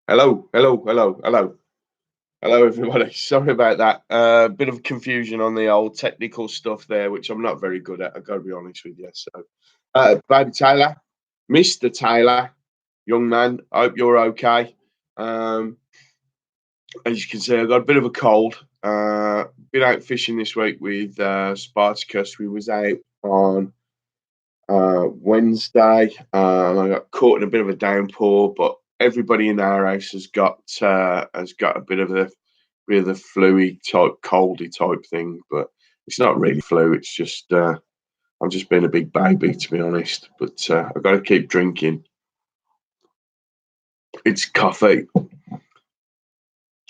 Hello, hello, hello, hello, hello, everybody. Sorry about that. Bit of confusion on the old technical stuff there, which I'm not very good at. I've got to be honest with you. So, baby Taylor, Mr. Taylor, young man, I hope you're okay. Um, as you can see, I've got a bit of a cold. Been out fishing this week with Spartacus. We was out on Wednesday, and I got caught in a bit of a downpour. But everybody in our house has got a bit of the flu type, coldy type thing. But it's not really flu. It's just I'm just being a big baby, to be honest. But I've got to keep drinking. It's coffee.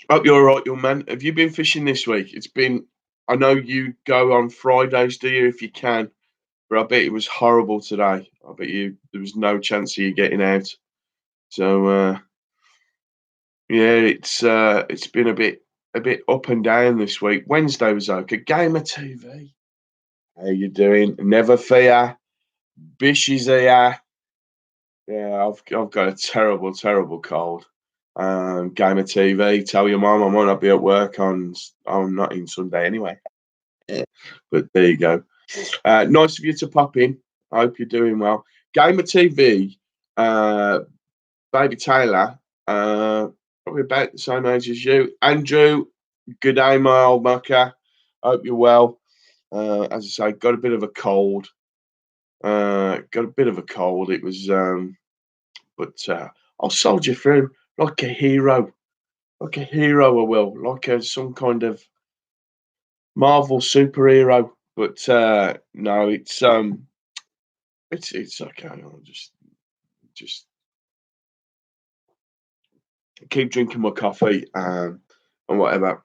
Hope you're all right, young man. Have you been fishing this week? It's been. I know you go on Fridays, do you? If you can, but I bet it was horrible today. I bet you there was no chance of you getting out. So yeah, it's been a bit up and down this week. Wednesday was okay. Game of TV. How you doing? Never fear. Bish is here. Yeah, I've got a terrible, terrible cold. Game of TV. Tell your mum I might not be at work on not in Sunday anyway. Yeah. But there you go. Nice of you to pop in. I hope you're doing well. Game of TV. Uh, Baby Taylor. Probably about the same age as you. Andrew. Good day, my old mucker. Hope you're well. As I say, got a bit of a cold. Got a bit of a cold. It was, but I'll soldier through like a hero, like a hero. I will, like some kind of Marvel superhero. But no, it's okay. I'll just keep drinking my coffee and whatever.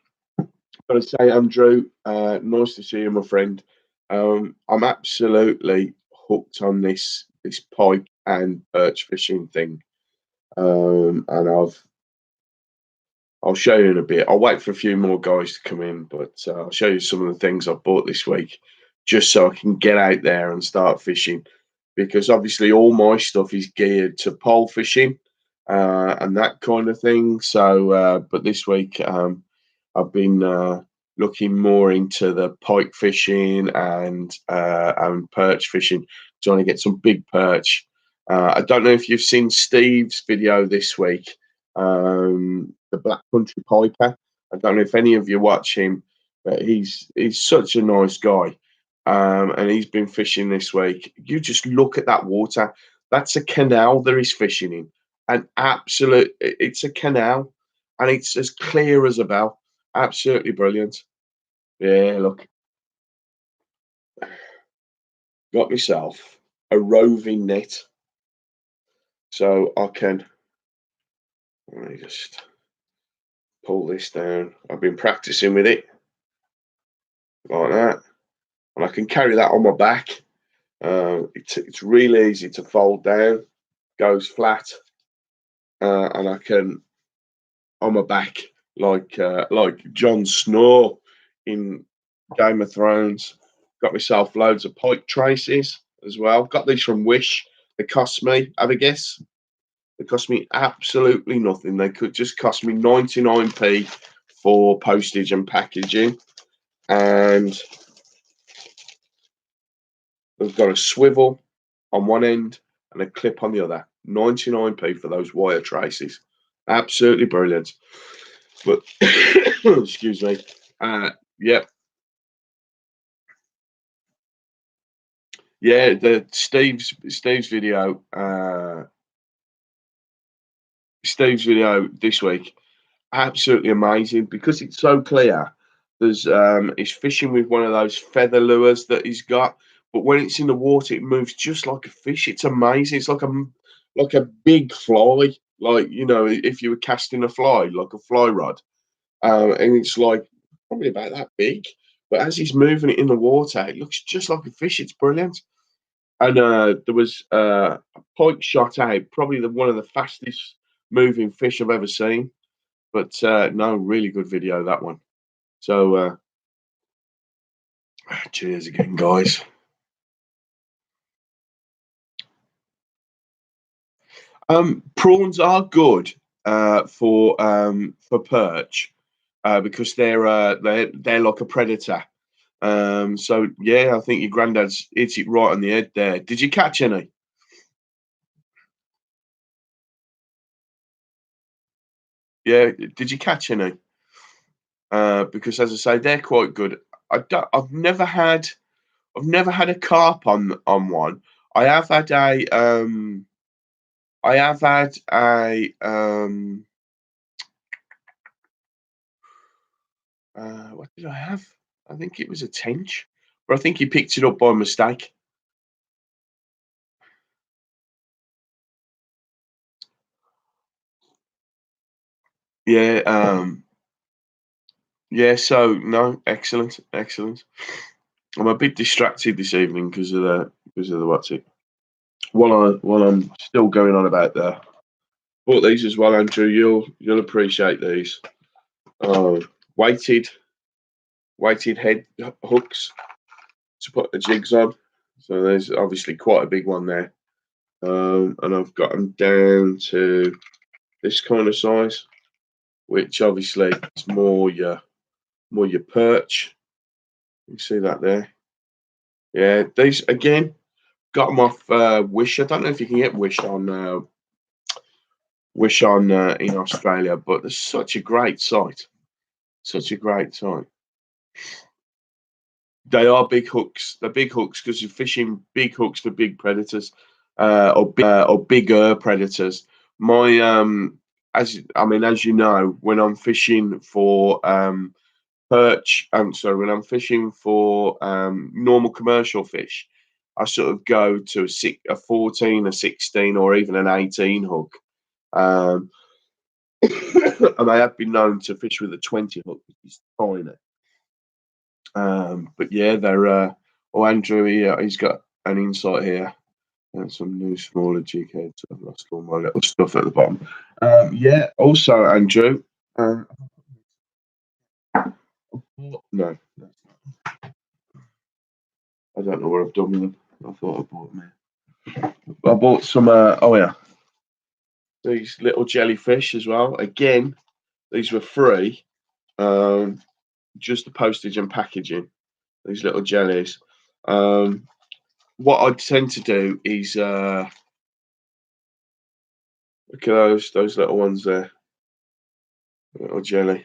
Gotta say, Andrew, nice to see you, my friend. I'm absolutely hooked on this pike and perch fishing thing, and I'll show you in a bit. I'll wait for a few more guys to come in, but I'll show you some of the things I've bought this week, just so I can get out there and start fishing. Because obviously, all my stuff is geared to pole fishing and that kind of thing. So, but this week, I've been looking more into the pike fishing and perch fishing, trying to get some big perch. I don't know if you've seen Steve's video this week, the Black Country Piper. I don't know if any of you watch him, but he's such a nice guy, and he's been fishing this week. You just look at that water. That's a canal that he's fishing in, an absolute. It's a canal, and it's as clear as a bell. Absolutely brilliant. Yeah, look, got myself a roving net, so I can. Let me just pull this down. I've been practicing with it like that, and I can carry that on my back. It's really easy to fold down, goes flat, and I can on my back like Jon Snow in Game of Thrones. Got myself loads of pike traces as well. Got these from Wish. They cost me, have a guess. They cost me absolutely nothing. They could just cost me 99p for postage and packaging. And they've got a swivel on one end and a clip on the other. 99p for those wire traces. Absolutely brilliant. But excuse me. Yeah, yeah. The Steve's video. Steve's video this week. Absolutely amazing because it's so clear. He's fishing with one of those feather lures that he's got, but when it's in the water, it moves just like a fish. It's amazing. It's like a big fly, like if you were casting a fly, like a fly rod, and it's like probably about that big. But as he's moving it in the water, it looks just like a fish. It's brilliant. And there was a pike shot out, probably one of the fastest moving fish I've ever seen. But no, really good video that one. So cheers again, guys. Prawns are good. for perch, because they're like a predator. So yeah, I think your granddad's hit it right on the head there. Did you catch any? Yeah, did you catch any? Because as I say, they're quite good. I've never had a carp on one. I have had a I have had a what did I have? I think it was a tench, but I think he picked it up by mistake. Yeah, yeah. So no, excellent, excellent. I'm a bit distracted this evening because of the what's it. While I'm still going on about there. Bought these as well, Andrew. You'll appreciate these. Oh, weighted weighted head hooks to put the jigs on. So there's obviously quite a big one there. And I've got them down to this kind of size, which obviously is more your perch. You see that there? Yeah, these again got them off Wish. I don't know if you can get Wish on in Australia, but it's such a great site. Such a great site. They are big hooks. They're big hooks because you're fishing big hooks for big predators, or bigger predators. My as I mean, as you know, when I'm fishing for perch, I'm sorry, when I'm fishing for normal commercial fish, I sort of go to a 14, a 16, or even an 18 hook. Um, and I have been known to fish with a 20 hook, which is tiny. But yeah, they're. Oh, Andrew, he's got an insight here. And some new smaller jig heads. I've lost all my little stuff at the bottom. Yeah. Also, Andrew. No, I don't know where I've done with them. I thought I bought them. I bought some. Oh yeah, these little jellyfish as well. Again, these were free. Um, just the postage and packaging. These little jellies. Um, what I tend to do is look at those little ones there. Little jelly.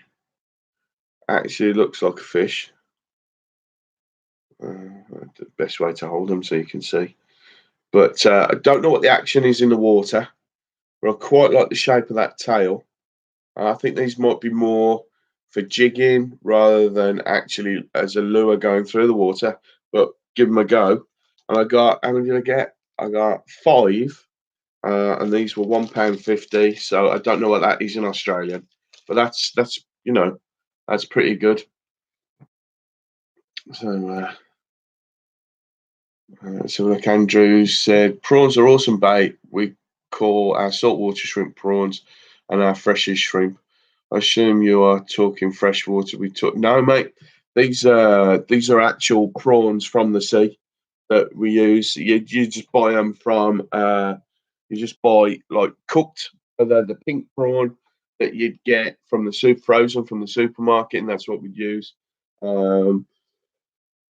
Actually looks like a fish. The best way to hold them so you can see. But I don't know what the action is in the water, but I quite like the shape of that tail. I think these might be more for jigging rather than actually as a lure going through the water. But give them a go. And I got, how many did I get? I got five, and these were £1.50. So I don't know what that is in Australian, but that's that's pretty good. So so like Andrew said, prawns are awesome bait. We call our saltwater shrimp prawns and our freshest shrimp. I assume you are talking freshwater. We took no, mate. These are actual prawns from the sea that we use. You just buy them from you just buy like cooked. They're the pink prawn that you'd get from the soup frozen from the supermarket, and that's what we'd use. Um,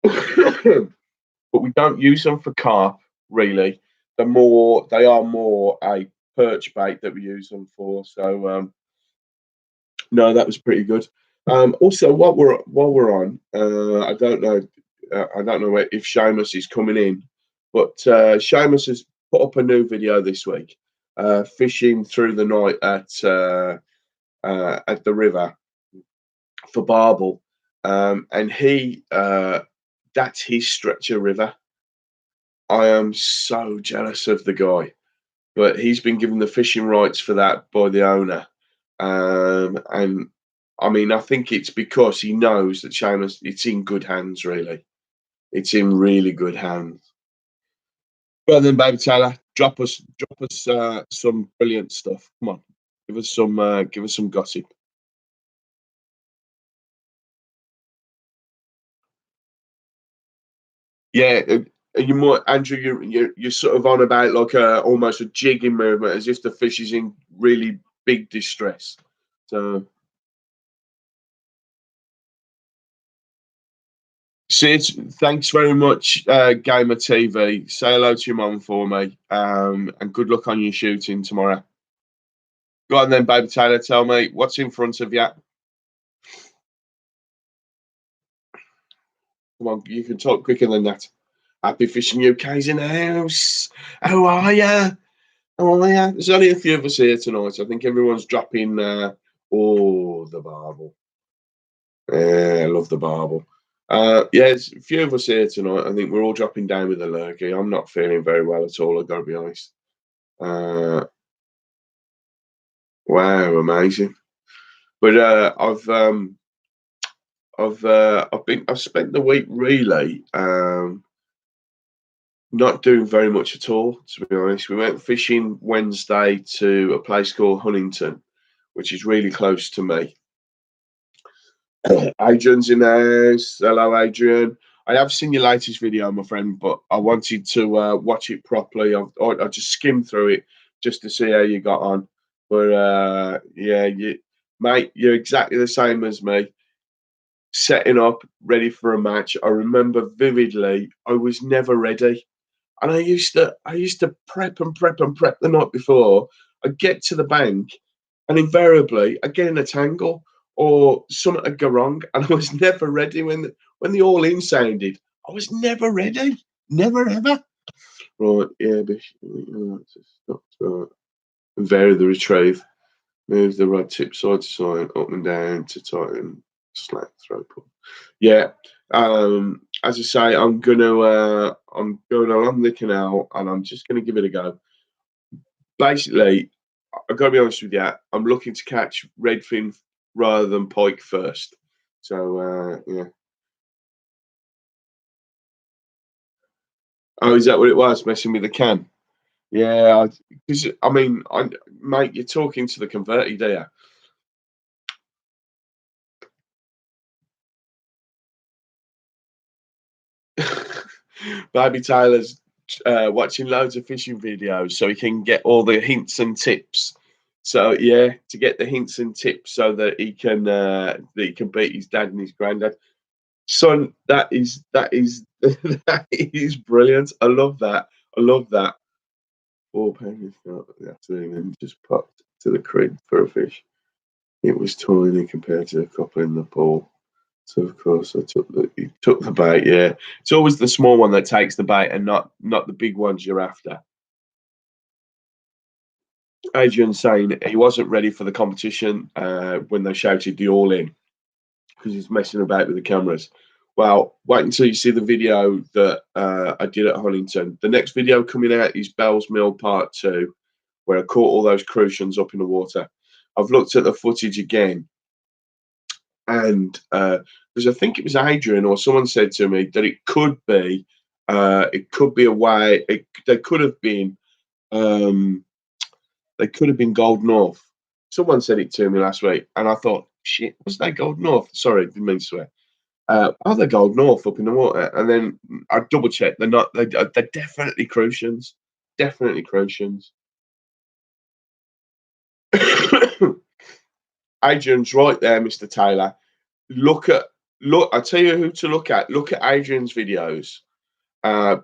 but we don't use them for carp really. They are more a perch bait that we use them for. So no, that was pretty good. Also, while we're on, I don't know if Seamus is coming in, but Seamus has put up a new video this week, fishing through the night at the river for barbel, and that's his stretch of river. I am so jealous of the guy, but he's been given the fishing rights for that by the owner. And I mean, I think it's because he knows that China's it's in good hands, really. It's in really good hands. Well then, baby Taylor, drop us some brilliant stuff. Come on, give us some gossip. Yeah, you more Andrew, you're sort of on about like almost a jigging movement, as if the fish is in really big distress. So, Sid, thanks very much, Gamer TV. Say hello to your mum for me, and good luck on your shooting tomorrow. Go on then, baby Taylor. Tell me what's in front of you. Come on, you can talk quicker than that. Happy Fishing UK's in the house. How are ya? How are ya? There's only a few of us here tonight. I think everyone's dropping. Oh, the Bible. Yeah, I love the Bible. Yeah, there's a few of us here tonight. I think we're all dropping down with a lurgy. I'm not feeling very well at all. I've got to be honest. Uh, wow, amazing. But I've spent the week really not doing very much at all. To be honest, we went fishing Wednesday to a place called Huntington, which is really close to me. Adrian's in the house. Hello, Adrian. I have seen your latest video, my friend, but I wanted to watch it properly. I just skimmed through it just to see how you got on. But yeah, mate, you're exactly the same as me. Setting up, ready for a match. I remember vividly, I was never ready. And I used to prep and prep and prep the night before. I'd get to the bank and invariably I'd get in a tangle or something would go wrong. And I was never ready when the all in sounded. I was never ready. Never ever. Right, yeah, Bish. Right. Vary the retrieve. Move the rod tip side to side, up and down to tighten, slack, throw pull. Yeah. As I say, I'm going along the canal and I'm just gonna give it a go. Basically, I've got to be honest with you, I'm looking to catch redfin rather than pike first. So yeah. Oh, is that what it was? Messing with the can? Yeah, because mean, mate, you're talking to the converter there. Baby Tyler's watching loads of fishing videos so he can get all the hints and tips. So yeah, to get the hints and tips so that he can beat his dad and his granddad. Son, that is that is brilliant. I love that. I love that. 4 pounds the afternoon and just popped to the crib for a fish. It was tiny compared to a couple in the pool. So of course I took the bait. Yeah, it's always the small one that takes the bait, and not the big ones you're after. Adrian saying he wasn't ready for the competition when they shouted the all in because he's messing about with the cameras. Well, wait until you see the video that I did at Huntington. The next video coming out is Bell's Mill Part 2, where I caught all those crucians up in the water. I've looked at the footage again, and because I think it was Adrian or someone said to me that it could be a way. Um, they could have been Gold North. Someone said it to me last week, and I thought, shit, was that Gold North? Sorry, didn't mean to swear. Are they Gold North up in the water? And then I double checked. They're not. They're definitely crucians. Definitely crucians. Adrian's right there, Mr. Taylor. Look at look. I tell you who to look at. Look at Adrian's videos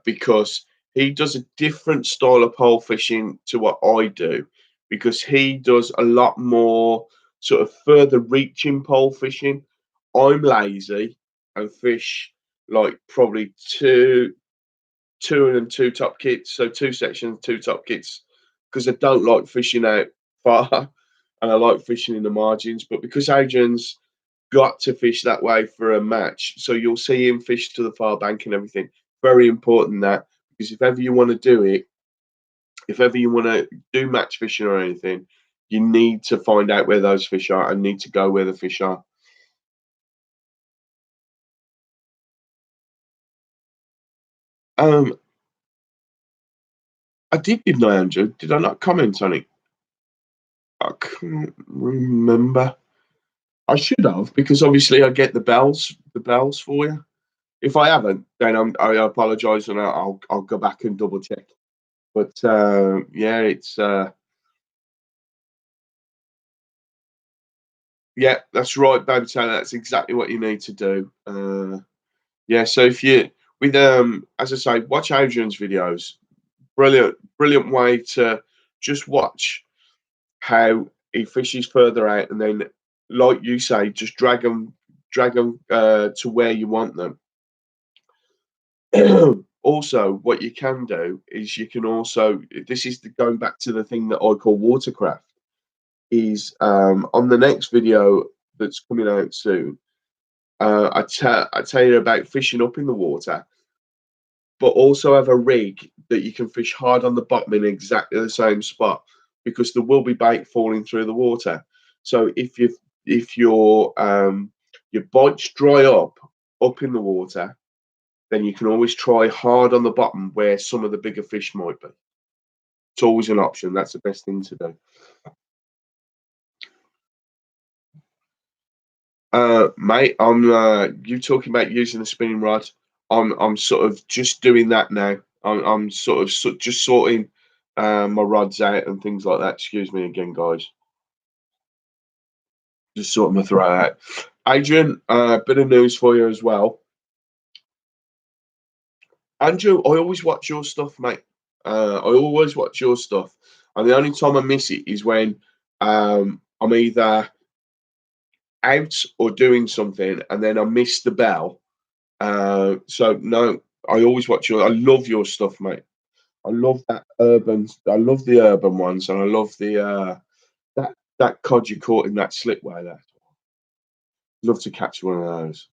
because he does a different style of pole fishing to what I do because he does a lot more sort of further reaching pole fishing. I'm lazy and fish like probably two and two top kits, so two sections, two top kits, because I don't like fishing out far and I like fishing in the margins. But because Adrian's got to fish that way for a match. So you'll see him fish to the far bank and everything. Very important that because if ever you want to do it, if ever you want to do match fishing or anything, you need to find out where those fish are and need to go where the fish are. Um, I did, didn't I, Andrew? Did I not comment on it? I can't remember. I should have because obviously I get the bells for you. If I haven't, then I apologise and I'll go back and double check. But yeah, it's Yeah, that's right, baby Taylor. That's exactly what you need to do. Yeah, so if you with as I say, watch Adrian's videos. Brilliant, brilliant way to just watch how he fishes further out, and then, like you say, just drag them to where you want them. Also, what you can do is you can also this is going back to the thing that I call watercraft. Is on the next video that's coming out soon. I tell you about fishing up in the water, but also have a rig that you can fish hard on the bottom in exactly the same spot because there will be bait falling through the water. So if your bites dry up in the water, then you can always try hard on the bottom where some of the bigger fish might be. It's always an option. That's the best thing to do. Mate, I'm you talking about using the spinning rod. I'm sort of just doing that now. I'm sort of just sorting my rods out and things like that. Excuse me again, guys. Just sorting my throat out. Adrian, a bit of news for you as well. Andrew, I always watch your stuff, mate. I always watch your stuff, and the only time I miss it is when I'm either out or doing something, and then I miss the bell. So no, I always watch your. I love your stuff, mate. I love that urban. I love the urban ones, and I love the that cod you caught in that slipway. There, love to catch one of those.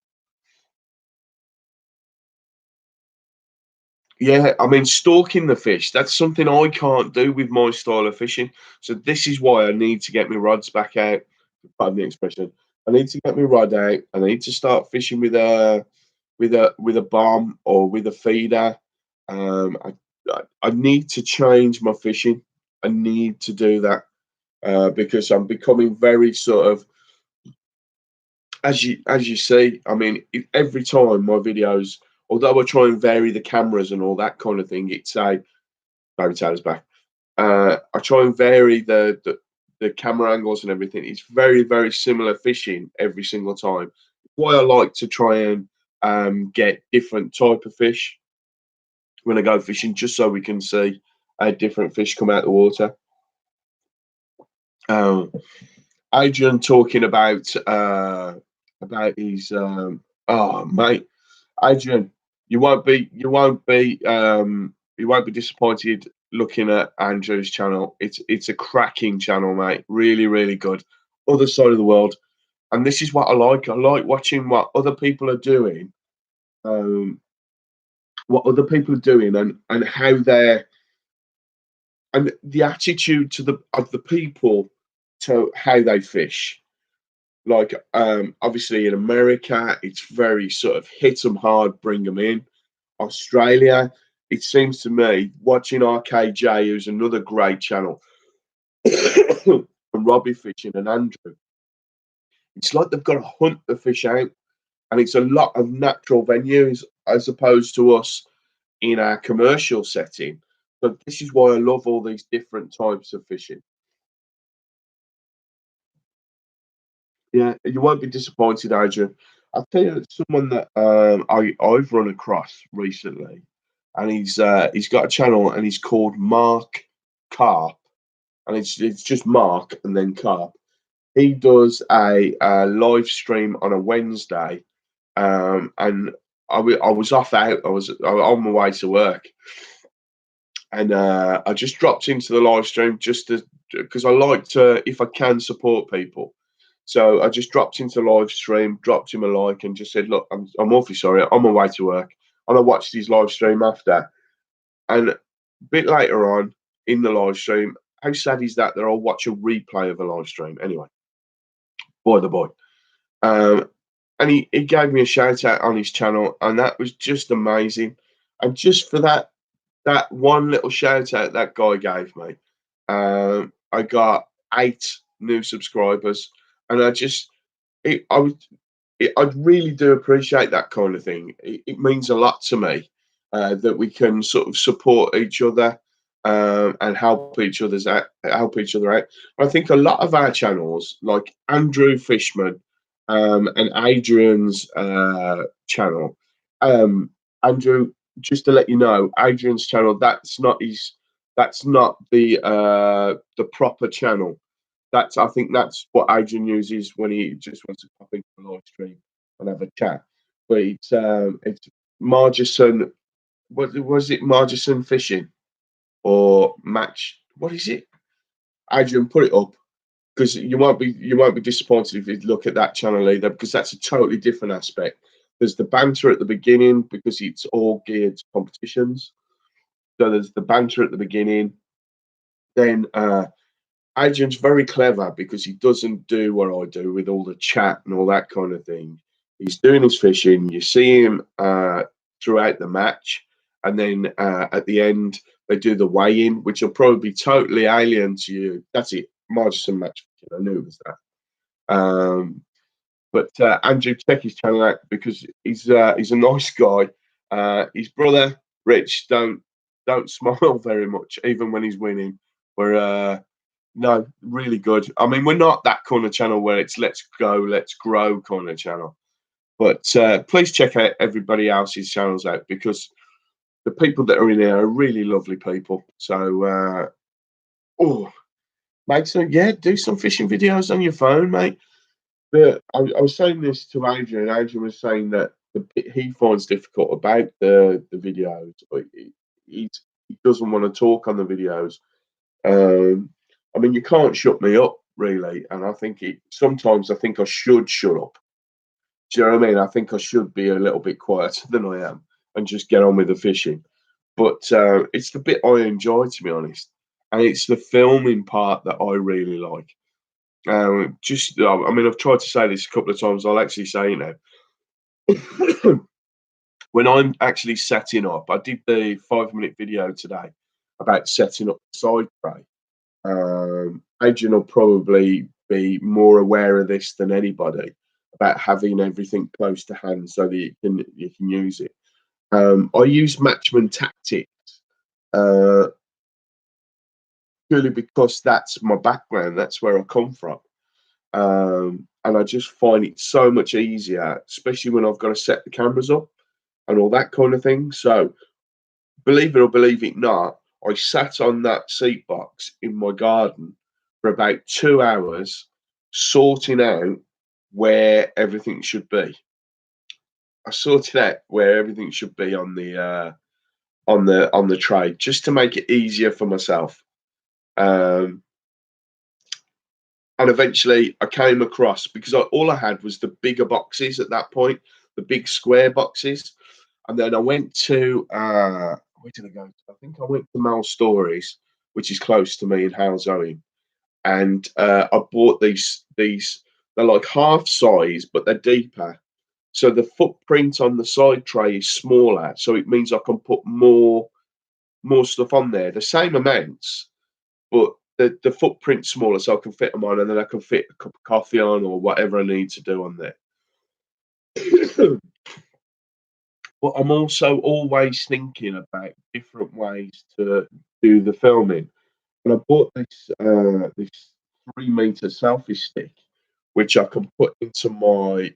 Yeah, I mean, stalking the fish, that's something I can't do with my style of fishing. So this is why I need to get my rods back out. Pardon the expression. I need to get my rod out. I need to start fishing with a bomb or with a feeder. I need to change my fishing. I need to do that because I'm becoming very sort of as you see. I mean, every time my videos, although I try and vary the cameras and all that kind of thing, it's a Barry Taylor's back. I try and vary the camera angles and everything. It's very very similar fishing every single time. Why I like to try and get different type of fish when I go fishing, just so we can see a different fish come out the water. Um, Adrian talking about his oh mate, Adrian, you won't be disappointed looking at Andrew's channel. It's a cracking channel, mate. Really, really good. Other side of the world. And this is what I like. I like watching um, what other people are doing and how they're and the attitude to the of the people to how they fish. Like obviously in America, it's very sort of hit them hard, bring them in. Australia, it seems to me, watching RKJ, who's another great channel, and Robbie Fishing and Andrew, it's like they've got to hunt the fish out, and it's a lot of natural venues as opposed to us in our commercial setting. But this is why I love all these different types of fishing. Yeah, you won't be disappointed, Adrian. I'll tell you someone that I've run across recently, and he's got a channel and he's called Mark Carp, and it's just Mark and then Carp. He does a live stream on a Wednesday, and I was off out. I was on my way to work, and I just dropped into the live stream just to because I like to, if I can, support people. So I just dropped into the live stream, dropped him a like, and just said, "Look, I'm awfully sorry. I'm on my way to work." And I watched his live stream after, and a bit later on in the live stream, how sad is that? That I'll watch a replay of a live stream anyway. By the boy, um, and he gave me a shout out on his channel, and that was just amazing. And just for that one little shout out that guy gave me, I got 8 new subscribers, and it, I would, I really do appreciate that kind of thing. It means a lot to me that we can sort of support each other. and help each other out. I think a lot of our channels, like Andrew Fishman and Adrian's channel, um, Andrew, just to let you know, Adrian's channel, that's not the proper channel. That's I think that's what Adrian uses when he just wants to pop into a live stream and have a chat. But it's Margison. What was it? Margison Fishing or Match? What is it? Adrian, put it up because you won't be disappointed if you look at that channel either because that's a totally different aspect. There's the banter at the beginning because it's all geared to competitions. So there's the banter at the beginning. Then Adrian's very clever because he doesn't do what I do with all the chat and all that kind of thing. He's doing his fishing. You see him throughout the match, and then at the end they do the weigh-in, which will probably be totally alien to you. That's it, Margison match fishing. I knew it was that. But Andrew, check his channel out because he's a nice guy. His brother Rich don't smile very much, even when he's winning. We're no, really good. I mean, we're not that kind of channel where it's let's go, let's grow kind of channel. But please check out everybody else's channels out because the people that are in there are really lovely people. So, oh, make some, yeah, do some fishing videos on your phone, mate. I was saying this to Adrian. Adrian was saying that the bit he finds difficult about the videos, but he doesn't want to talk on the videos. Um, I mean, you can't shut me up really, and I think sometimes I think I should shut up. Do you know what I mean? I think I should be a little bit quieter than I am and just get on with the fishing. But it's the bit I enjoy, to be honest, and it's the filming part that I really like. I mean, I've tried to say this a couple of times. I'll actually say it now. When I'm actually setting up, I did the 5 minute video today about setting up the side tray. Adrian will probably be more aware of this than anybody about having everything close to hand so that you can use it. I use Matchman Tactics uh, purely because that's my background. That's where I come from. And I just find it so much easier, especially when I've got to set the cameras up and all that kind of thing. So, believe it or believe it not, I sat on that seat box in my garden for about 2 hours, sorting out where everything should be. I sorted out where everything should be on the tray just to make it easier for myself. Um, and eventually I came across because all I had was the bigger boxes at that point, the big square boxes, and then I went to where did I go? I think I went to Mal Stories, which is close to me in Hales Owen, and I bought these. They're like half size, but they're deeper. So the footprint on the side tray is smaller, so it means I can put more stuff on there. The same amounts, but the footprint's smaller, so I can fit them on, and then I can fit a cup of coffee on or whatever I need to do on there. But I'm also always thinking about different ways to do the filming. And I bought this 3 meter selfie stick, which I can put into my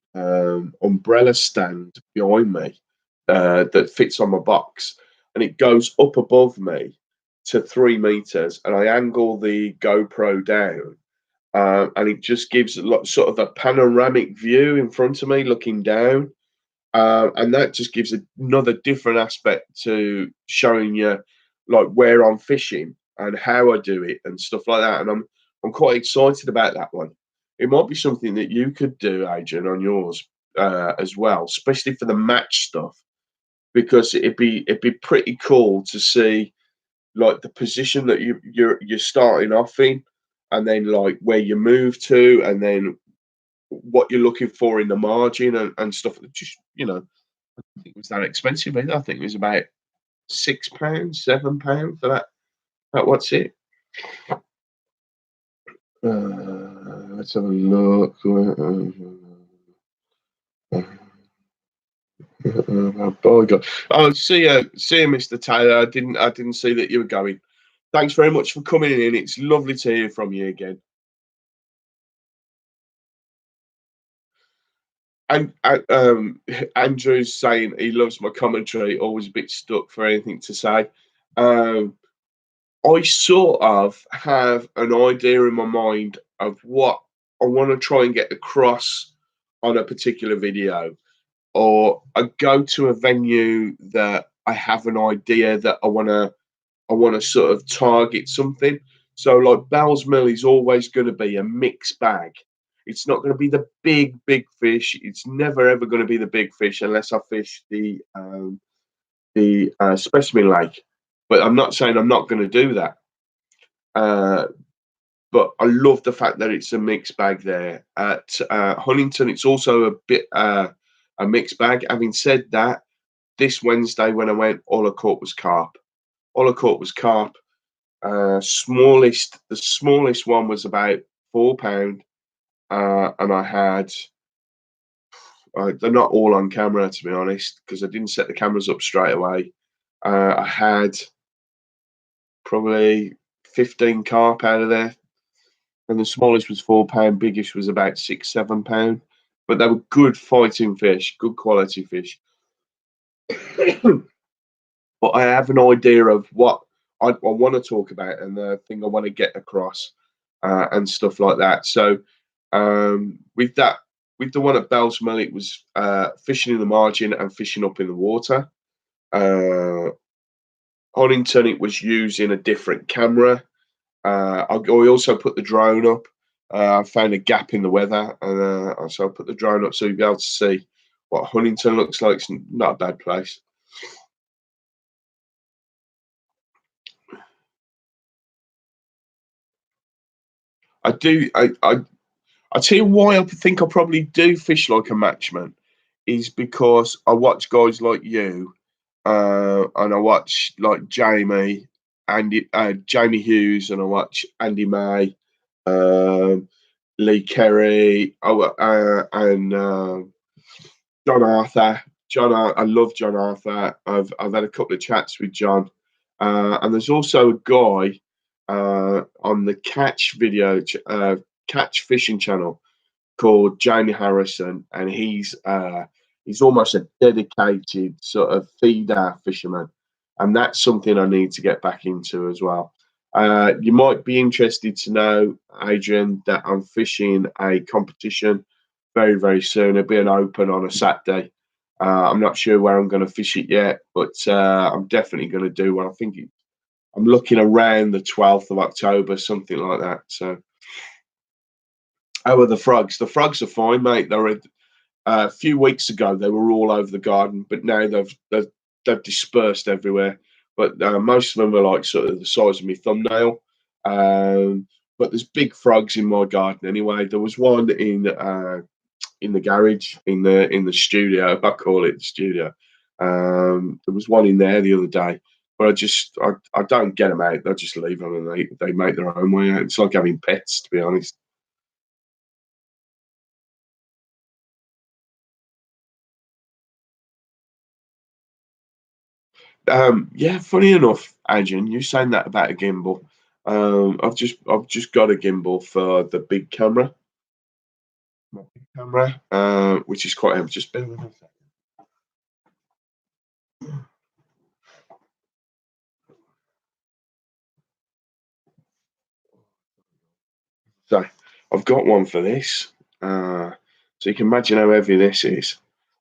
umbrella stand behind me that fits on my box, and it goes up above me to 3 meters, and I angle the GoPro down, and it just gives a lot, sort of a panoramic view in front of me looking down. And that just gives another different aspect to showing you like where I'm fishing and how I do it and stuff like that. And I'm quite excited about that one. It might be something that you could do, Adrian, on yours as well, especially for the match stuff, because it'd be pretty cool to see like the position that you're starting off in, and then like where you move to, and then what you're looking for in the margin and stuff. Just I don't think it was that expensive either. I think it was about £6, £7 for that. What's it? Let's have a look. Oh God! Oh, see you, Mr. Taylor. I didn't see that you were going. Thanks very much for coming in. It's lovely to hear from you again. And Andrew's saying he loves my commentary, always a bit stuck for anything to say. Um, I sort of have an idea in my mind of what I want to try and get across on a particular video, or I go to a venue that I have an idea that I want to sort of target something. So like Bell's Mill is always going to be a mixed bag. It's not going to be the big fish. It's never ever going to be the big fish unless I fish the specimen lake. But I'm not saying I'm not going to do that. Uh, but I love the fact that it's a mixed bag there. At Huntington, it's also a bit a mixed bag. Having said that, this Wednesday when I went, all I caught was carp. All I caught was carp. The smallest one was about £4, and I had. They're not all on camera, to be honest, because I didn't set the cameras up straight away. I had probably 15 carp out of there, and the smallest was £4, biggest was about £6, £7. But they were good fighting fish, good quality fish. But I have an idea of what I want to talk about and the thing I want to get across, and stuff like that. So with that, with the one at Bellsmill, it was fishing in the margin and fishing up in the water. Honington, it was using a different camera. I also put the drone up. I found a gap in the weather, and so I put the drone up so you'll be able to see what Huntington looks like. It's not a bad place. I do. I tell you why I think I probably do fish like a matchman is because I watch guys like you, and I watch like Jamie Hughes, and I watch Andy May, um, Lee Kerry, and John Arthur. I love John Arthur. I've had a couple of chats with John, and there's also a guy on the Catch Fishing channel called Jamie Harrison, and he's almost a dedicated sort of feeder fisherman, and that's something I need to get back into as well. You might be interested to know, Adrian, that I'm fishing a competition very soon. It'll be an open on a Saturday. I'm not sure where I'm going to fish it yet, but I'm definitely going to do one. I'm looking around the 12th of October, something like that. So, how are the frogs? The frogs are fine, mate. A few weeks ago they were all over the garden, but now they've dispersed everywhere. But most of them are like sort of the size of my thumbnail. Um, but there's big frogs in my garden anyway. There was one in the garage in the studio. I call it the studio. There was one in there the other day, but I don't get them out. I just leave them and they make their own way out. It's like having pets, to be honest. Yeah, funny enough, Adrian, you saying that about a gimbal. I've just got a gimbal for the big camera, my big camera, which is quite. Just bear with me a second. So I've got one for this. So you can imagine how heavy this is.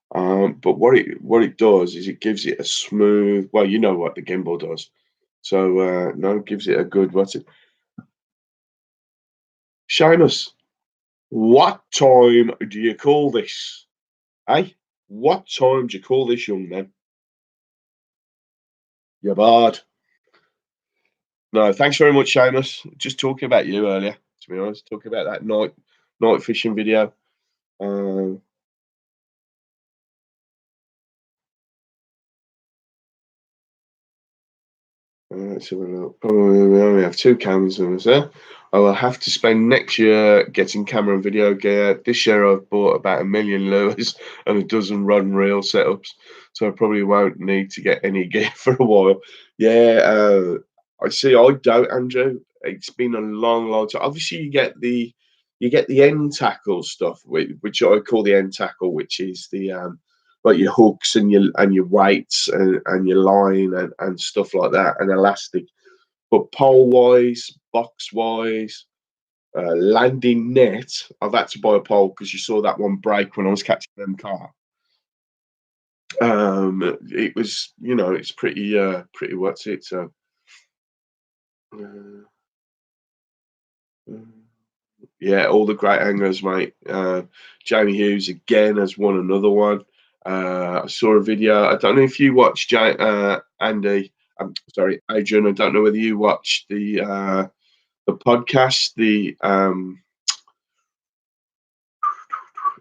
But what it does is it gives it a smooth. Well, you know what the gimbal does. So no, it gives it a good. What's it? Seamus, what time do you call this? Hey, what time do you call this, young man? You're bad. No, thanks very much, Seamus. Just talking about you earlier, to be honest, talking about that night fishing video. Uh, let's have a look. Probably we only have two cameras of us there. I will have to spend next year getting camera and video gear. This year I've bought about 1,000,000 lures and a dozen rod and reel setups, so I probably won't need to get any gear for a while. Yeah, I see. I don't, Andrew. It's been a long, long time. Obviously, you get the end tackle stuff, which I call the end tackle, which is the like your hooks and your weights and your line and stuff like that, and elastic. But pole wise, box wise, landing net, I've had to buy a pole because you saw that one break when I was catching them car. It was, it's pretty what's it? So, uh, yeah, all the great hangers, mate. Jamie Hughes again has won another one. I saw a video. I don't know if you watched Andy. I'm sorry, Adrian. I don't know whether you watched the podcast, the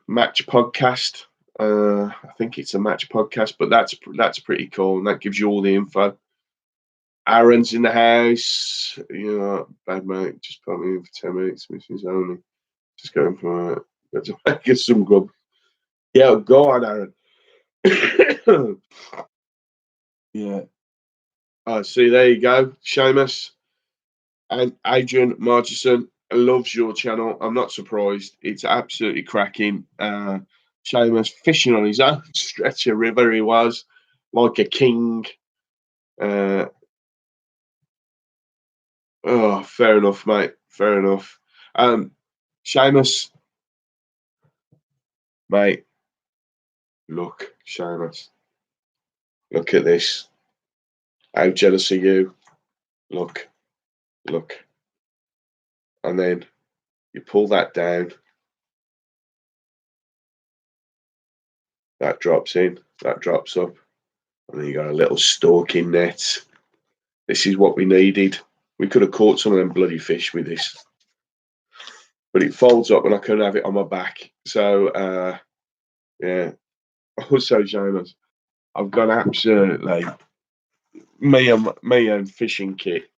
match podcast. I think it's a match podcast, but that's pretty cool, and that gives you all the info. Aaron's in the house. Bad mate. Just put me in for 10 minutes, which is only just going for get some grub. Yeah, go on, Aaron. Yeah. See, there you go, Seamus and Adrian Marchison loves your channel. I'm not surprised. It's absolutely cracking. Seamus fishing on his own stretch of river. He was like a king. Uh, oh, fair enough, mate. Fair enough. Seamus, mate. Look, Seamus. Look at this. How jealous are you? Look, look. And then you pull that down. That drops in. That drops up. And then you got a little stalking net. This is what we needed. We could have caught some of them bloody fish with this. But it folds up and I couldn't have it on my back. So, yeah. Also, Jonas, I've got absolutely me and fishing kit.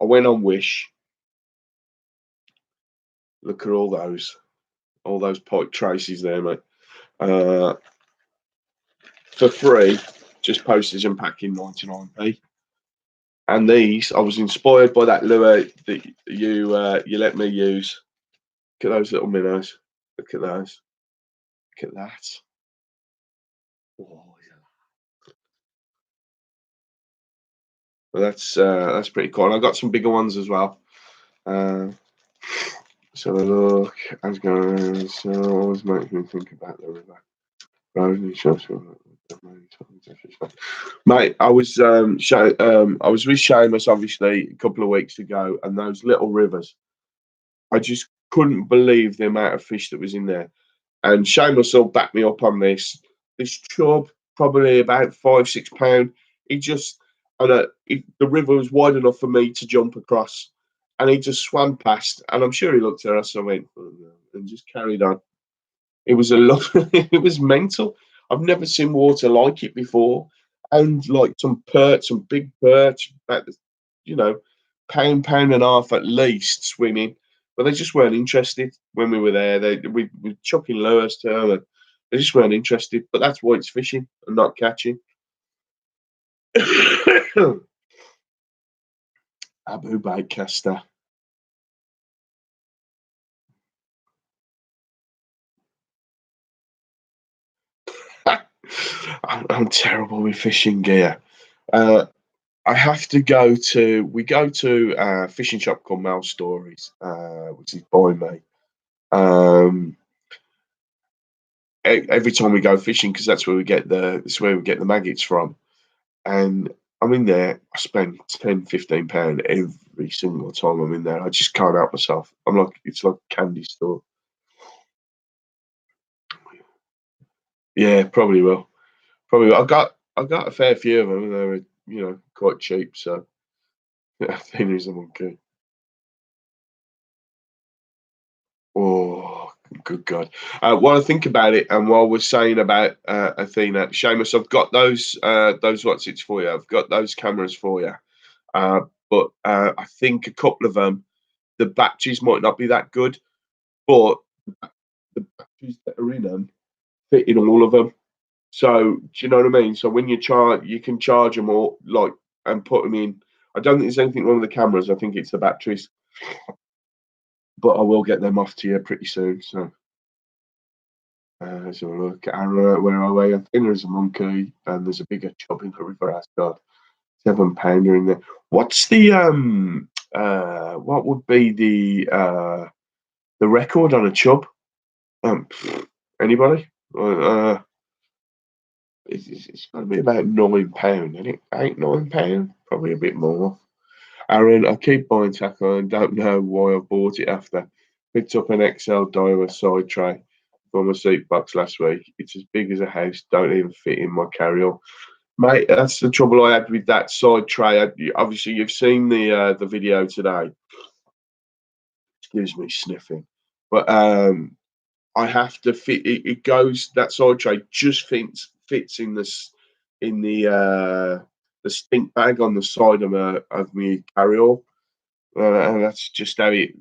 I went on Wish. Look at all those pike traces there, mate. For free, just postage and packing 99p. And these, I was inspired by that lure that you let me use. Look at those little minnows. Look at those. Look at that. Oh, yeah. Well, that's pretty cool. And I got some bigger ones as well. So look, I was going. So always makes me think about the river. Mate, I was I was with Seamus obviously a couple of weeks ago, and those little rivers, I just couldn't believe the amount of fish that was in there. And Seamus will back me up on this. This chub, probably about 5-6 pound. He just, the river was wide enough for me to jump across, and he just swam past. And I'm sure he looked at us and went, "Oh, no," and just carried on. It was a lot. It was mental. I've never seen water like it before, and like some big perch, about you know, pound and a half at least swimming, but they just weren't interested when we were there. We were chucking lures to them, and they just weren't interested. But that's why it's fishing and not catching. Abu Baitcaster. I'm terrible with fishing gear. Uh, I have to go to. We go to a fishing shop called Mel Stories, which is by me. Um, every time we go fishing, because that's where we get the maggots from. And I'm in there. I spend 10-15 pound every single time I'm in there. I just can't help myself. It's like a candy store. Yeah, probably will. Probably will. I got a fair few of them, and they were quite cheap. So yeah, I think there's a monkey. Oh, good God. While I think about it, and while we're saying about Athena, Seamus, I've got those what's it's for you. I've got those cameras for you. But I think a couple of them, the batteries might not be that good, but the batteries that are in them fit in all of them. So do you know what I mean? So when you charge, you can charge them all like and put them in. I don't think there's anything wrong with the cameras. I think it's the batteries. But I will get them off to you pretty soon. So let's have a look. Where are we? I think there's a monkey and there's a bigger chub in the river. Asgard. £7 in there. What's the what would be the record on a chub? Anybody? It's got to be about £9, isn't it? £8, £9, probably a bit more. Aaron, I keep buying tackle and don't know why I bought it after. Picked up an XL Daiwa side tray for my seat box last week. It's as big as a house, don't even fit in my carry-on. Mate, that's the trouble I had with that side tray. Obviously, you've seen the video today. Excuse me, sniffing. But I have to fit it. Goes that side tray just fits in the stink bag on the side of my carry-all, and that's just how it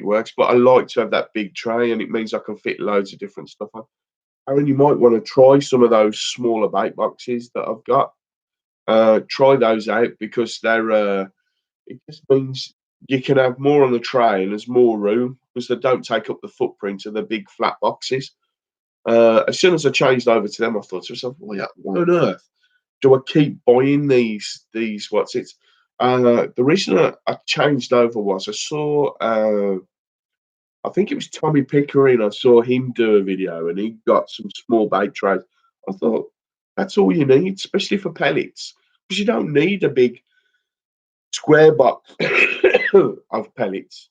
works. But I like to have that big tray, and it means I can fit loads of different stuff on. Aaron, you might want to try some of those smaller bait boxes that I've got. Try those out because they're. It just means you can have more on the tray and there's more room because they don't take up the footprint of the big flat boxes. As soon as I changed over to them, I thought to myself, why on earth do I keep buying these what's it? The reason I changed over was I saw I think it was Tommy Pickering. I saw him do a video and he got some small bait trays. I thought that's all you need, especially for pellets, because you don't need a big square box of pellets.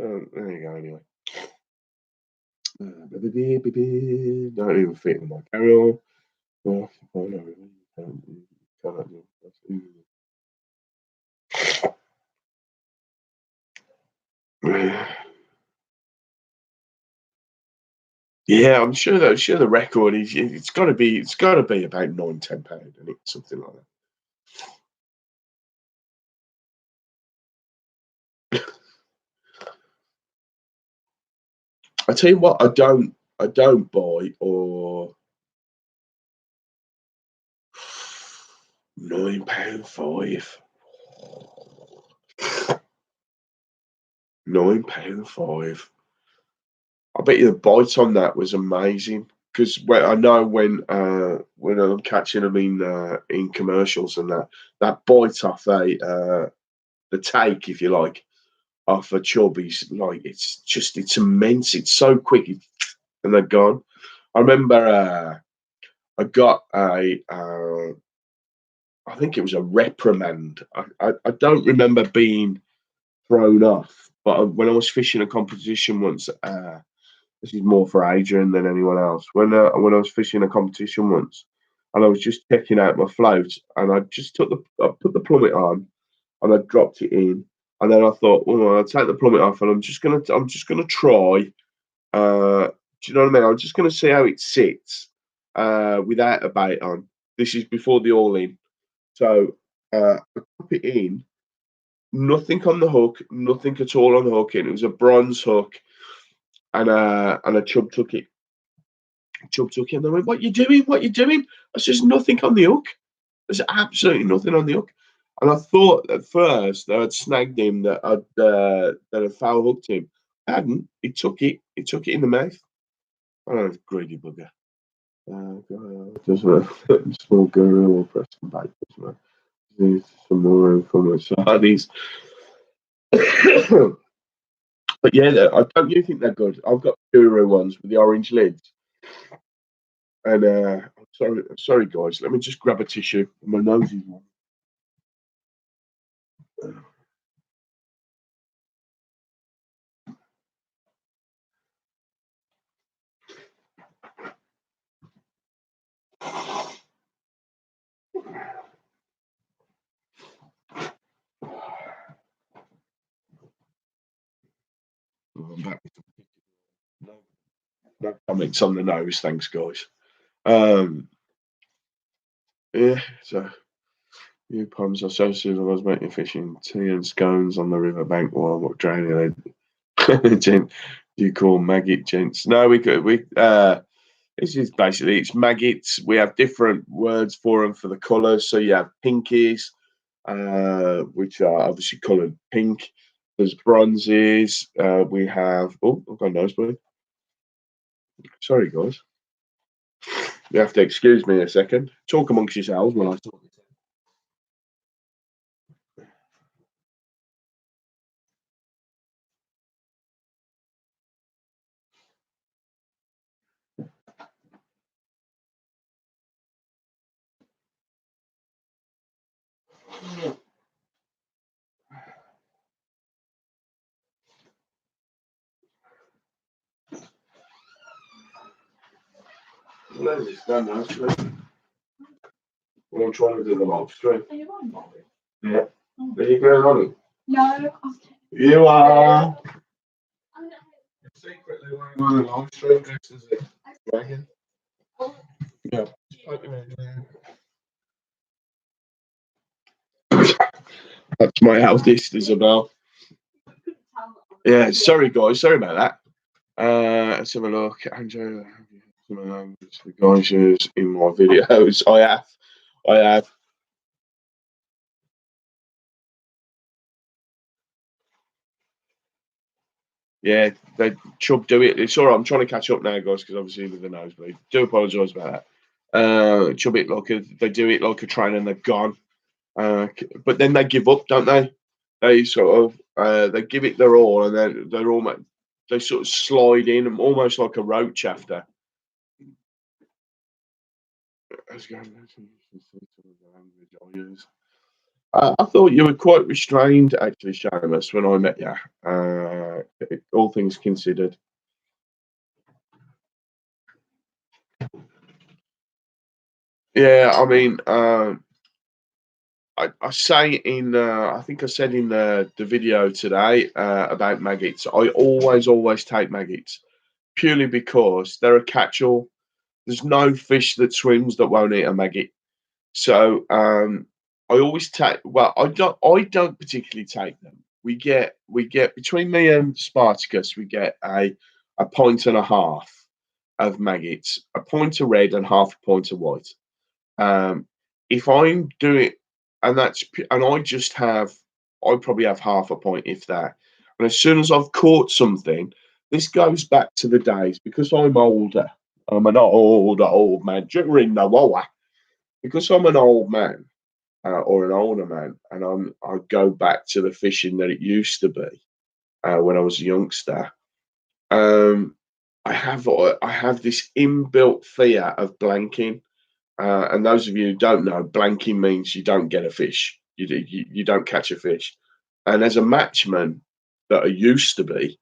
There you go. Anyway, don't even fit in my carry-on. Yeah, I'm sure that the record is it's got to be about £9-10, isn't it? Something like that. I tell you what, I don't buy or £9.5. £9.5. I bet you the bite on that was amazing because I know when I'm catching them in commercials and that bite off the take, if you like, off a chub is like it's immense. It's so quick and they're gone. I remember I got I think it was a reprimand. I don't remember being thrown off, but when I was fishing a competition once. This is more for Adrian than anyone else. When I was fishing a competition once, and I was just checking out my float, and I put the plummet on, and I dropped it in, and then I thought, well, I'll take the plummet off, and I'm just gonna try. Do you know what I mean? I'm just gonna see how it sits without a bait on. This is before the all in, so I put it in. Nothing on the hook, nothing at all on the hook. And it was a bronze hook, and a chub took it. Chub took it, and they went, "What you doing? What you doing?" I said, "There's nothing on the hook. There's absolutely nothing on the hook." And I thought at first that I'd snagged him, that I'd foul hooked him. I hadn't. He took it. He took it in the mouth. Oh, greedy bugger. Just a small guru or press some bait. There's some more room for my sardines. But yeah, don't you think they're good? I've got guru ones with the orange lids. And sorry guys, let me just grab a tissue. My nose is warm. I'm back with no comments on the nose, thanks guys. Yeah, so new ponds are so soon I was making fishing tea and scones on the riverbank while I'm draining it. Gent, you call maggot gents? No, this is basically it's maggots. We have different words for them for the colours. So you have pinkies, which are obviously coloured pink. There's bronzes. We have. Oh, I've got a nosebleed. Sorry, guys. You have to excuse me a second. Talk amongst yourselves when I talk. Let me stand now, well, I'm trying to do the live stream. Are you on, Bobby? Yeah. Oh. Are you going on it? No. You are. Secretly going on a live stream next to the dragon. Yeah. That's my eldest, Isabel. Yeah, sorry guys, sorry about that. Let's have a look. Andrew, the guys use in my videos. I have. Yeah, they Chubb do it. It's all right. I'm trying to catch up now, guys, because obviously with the nosebleed. Do apologise about that. Chubb it like they do it like a train and they're gone. But then they give up, don't they? They sort of they give it their all, and then they're almost they sort of slide in, almost like a roach after. I thought you were quite restrained, actually, Seamus, when I met you. All things considered. Yeah, I mean, I say in, I think I said in the video today about maggots. I always take maggots purely because they're a catch-all. There's no fish that swims that won't eat a maggot. So I always take. Well, I don't particularly take them. We get between me and Spartacus, we get a pint and a half of maggots, a pint of red and half a pint of white. Um, if I'm doing, and I just have, I probably have half a pint, if that. And as soon as I've caught something, this goes back to the days because I'm older. I'm an old man during the war. Because I'm an old man or an older man, and I go back to the fishing that it used to be when I was a youngster. Um, I have this inbuilt fear of blanking. And those of you who don't know, blanking means you don't get a fish. You don't catch a fish. And as a matchman that I used to be,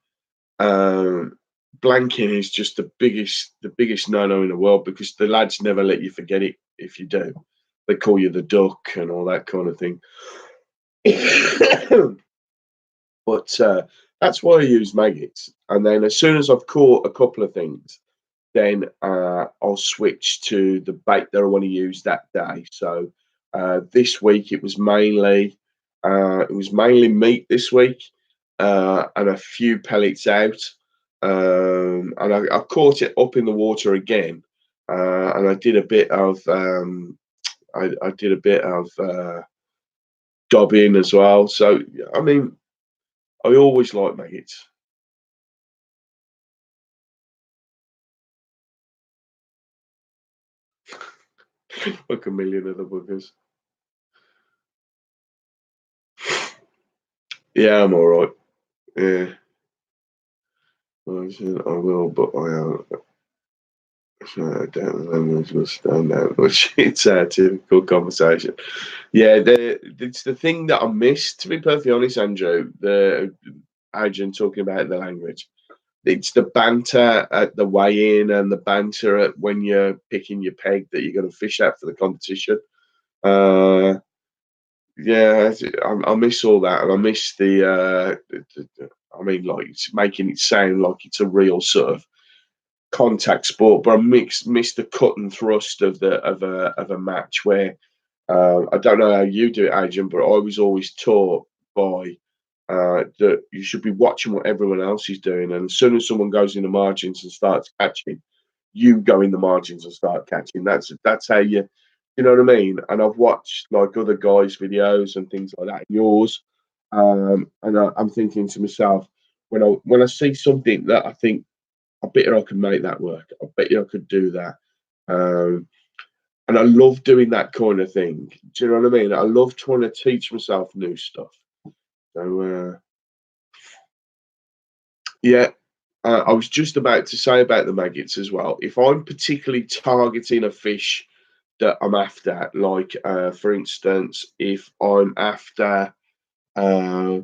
um, blanking is just the biggest no-no in the world because the lads never let you forget it if you do. They call you the duck and all that kind of thing. But that's why I use maggots. And then as soon as I've caught a couple of things, then I'll switch to the bait that I want to use that day. So this week it was mainly meat this week and a few pellets out. And I caught it up in the water again, and I did a bit of dobbing as well. So I mean, I always like maggots. Like a million other buggers. Yeah, I'm all right. Yeah. Well, I said I will, but I don't remember to stand out much. It's a typical conversation. Yeah, it's the thing that I miss, to be perfectly honest, Andrew, the agent talking about the language. It's the banter at the weigh-in and the banter at when you're picking your peg that you're going to fish at for the competition. Uh, yeah, I miss all that, and I miss I mean, like it's making it sound like it's a real sort of contact sport, but I miss the cut and thrust of a match where I don't know how you do it, Adrian, but I was always taught by that you should be watching what everyone else is doing, and as soon as someone goes in the margins and starts catching, you go in the margins and start catching. That's how You know what I mean? And I've watched like other guys' videos and things like that, yours, and I'm thinking to myself, when I see something that I think, I bet you I could make that work. I bet you I could do that. Um, and I love doing that kind of thing. Do you know what I mean? I love trying to teach myself new stuff. So yeah, I was just about to say about the maggots as well. If I'm particularly targeting a fish that I'm after, like for instance, if I'm after, uh,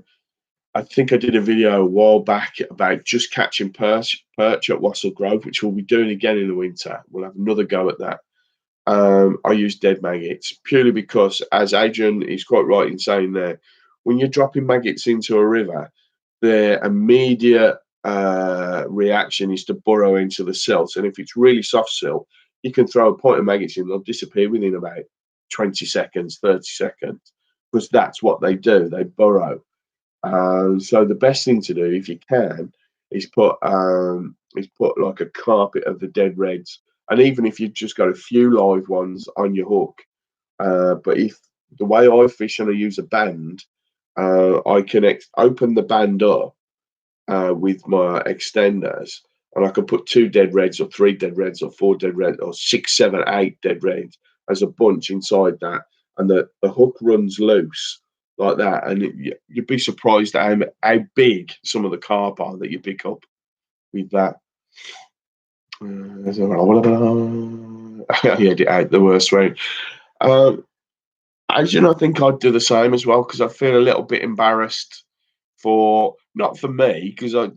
I think I did a video a while back about just catching perch at Wassell Grove, which we'll be doing again in the winter. We'll have another go at that. I use dead maggots purely because, as Adrian is quite right in saying there, when you're dropping maggots into a river, their immediate reaction is to burrow into the silt. And if it's really soft silt, you can throw a point of maggots in, they'll disappear within about 20 seconds, 30 seconds, because that's what they do. They burrow. So the best thing to do, if you can, is put like a carpet of the dead reds, and even if you've just got a few live ones on your hook. But if the way I fish and I use a band, I can open the band up with my extenders, and I can put two dead reds, or three dead reds, or four dead reds, or six, seven, eight dead reds as a bunch inside that, and the hook runs loose like that, and you'd be surprised at how big some of the carp are that you pick up with that. Yeah, it out the worst way. Um, As you know, I think I'd do the same as well because I feel a little bit embarrassed for, not for me, because I'm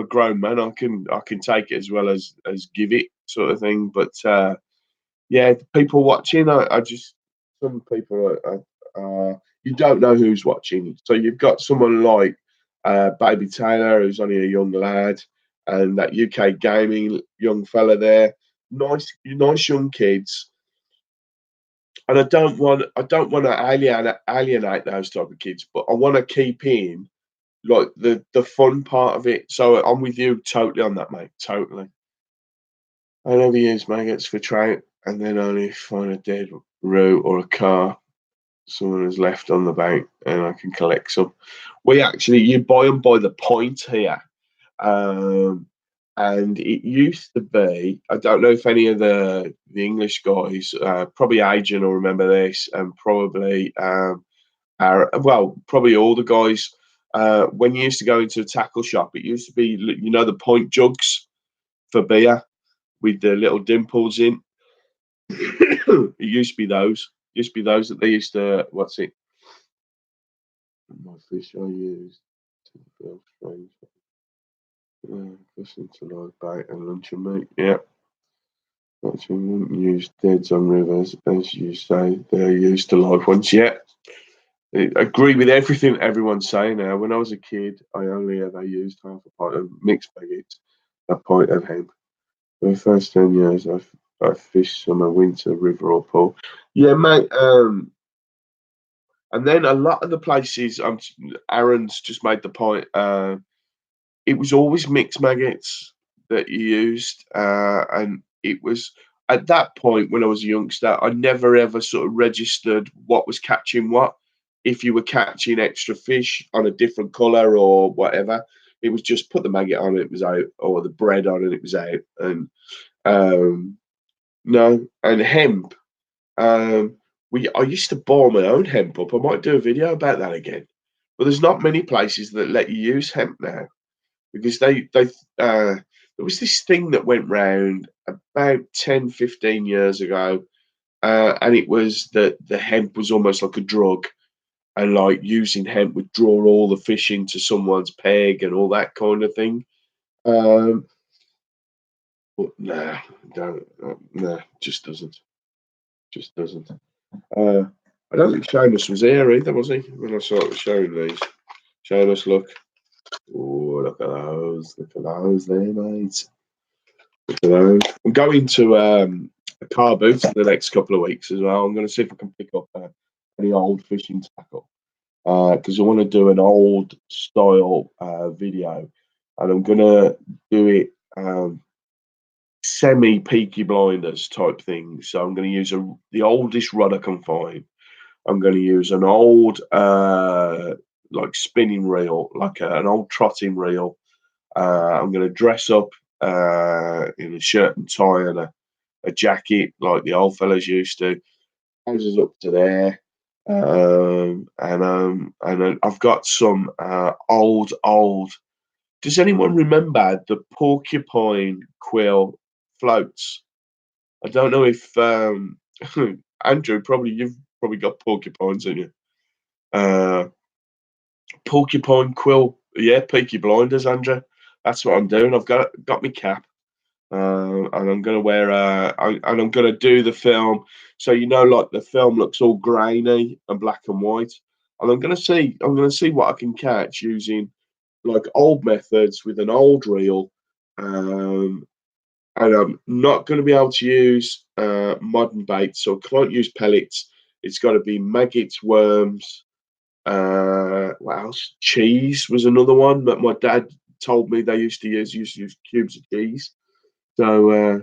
a grown man. I can take it as well as give it, sort of thing. But yeah, the people watching, I just, some people you don't know who's watching. So you've got someone like Baby Taylor, who's only a young lad, and that UK gaming young fella there. Nice young kids, and I don't want to alienate those type of kids, but I want to keep in like the fun part of it. So I'm with you totally on that, mate. Totally. I never use maggots for trout, and then only find a dead root or a car someone has left on the bank, and I can collect some. We actually, you buy them by the point here. Um, and it used to be, I don't know if any of the English guys, probably Adrian will remember this, and probably well, probably all the guys. When you used to go into a tackle shop, it used to be, the point jugs for beer with the little dimples in. It used to be those. Used to be those that they used to. What's it? My fish I used to build strange. Listen to live bait and luncheon meat. Yeah. Actually, wouldn't use deads on rivers, as you say. They're used to live ones. Yeah. I agree with everything everyone's saying now. When I was a kid, I only ever used half a pint of mixed baguettes, a pint of hemp. For the first 10 years, I fished summer, winter, river or pool. Yeah, mate. And then a lot of the places, Aaron's just made the point. It was always mixed maggots that you used, and it was at that point when I was a youngster, I never ever sort of registered what was catching what. If you were catching extra fish on a different color or whatever, it was just put the maggot on, it was out, or the bread on, and it was out. And um, no, and hemp. Um, I used to boil my own hemp up. I might do a video about that again. But there's not many places that let you use hemp now, because they there was this thing that went round about 10, 15 years ago, and it was that the hemp was almost like a drug, and like using hemp would draw all the fish into someone's peg and all that kind of thing. Um, but nah, don't, nah, just doesn't. Uh, I don't think Seamus was here either, was he? When I saw it was showing these. Seamus, look. Oh, look at those there, mate. I'm going to a car boot in the next couple of weeks as well. I'm going to see if I can pick up any old fishing tackle, because I want to do an old style video, and I'm going to do it semi Peaky Blinders type thing. So I'm going to use the oldest rod I can find. I'm going to use an old like spinning reel, like an old trotting reel. I'm going to dress up in a shirt and tie and a jacket like the old fellas used to. Houses up to there. And then I've got some old. Does anyone remember the porcupine quill floats? I don't know if Andrew, probably you've probably got porcupines in you. Porcupine quill, yeah, Peaky Blinders, Andrew. That's what I'm doing. I've got my cap, and I'm gonna wear and I'm gonna do the film. So like the film looks all grainy and black and white, and I'm gonna see what I can catch using like old methods with an old reel, and I'm not going to be able to use modern bait, so I can't use pellets. It's got to be maggots, worms. What else? Cheese was another one that my dad told me they used to use cubes of cheese. So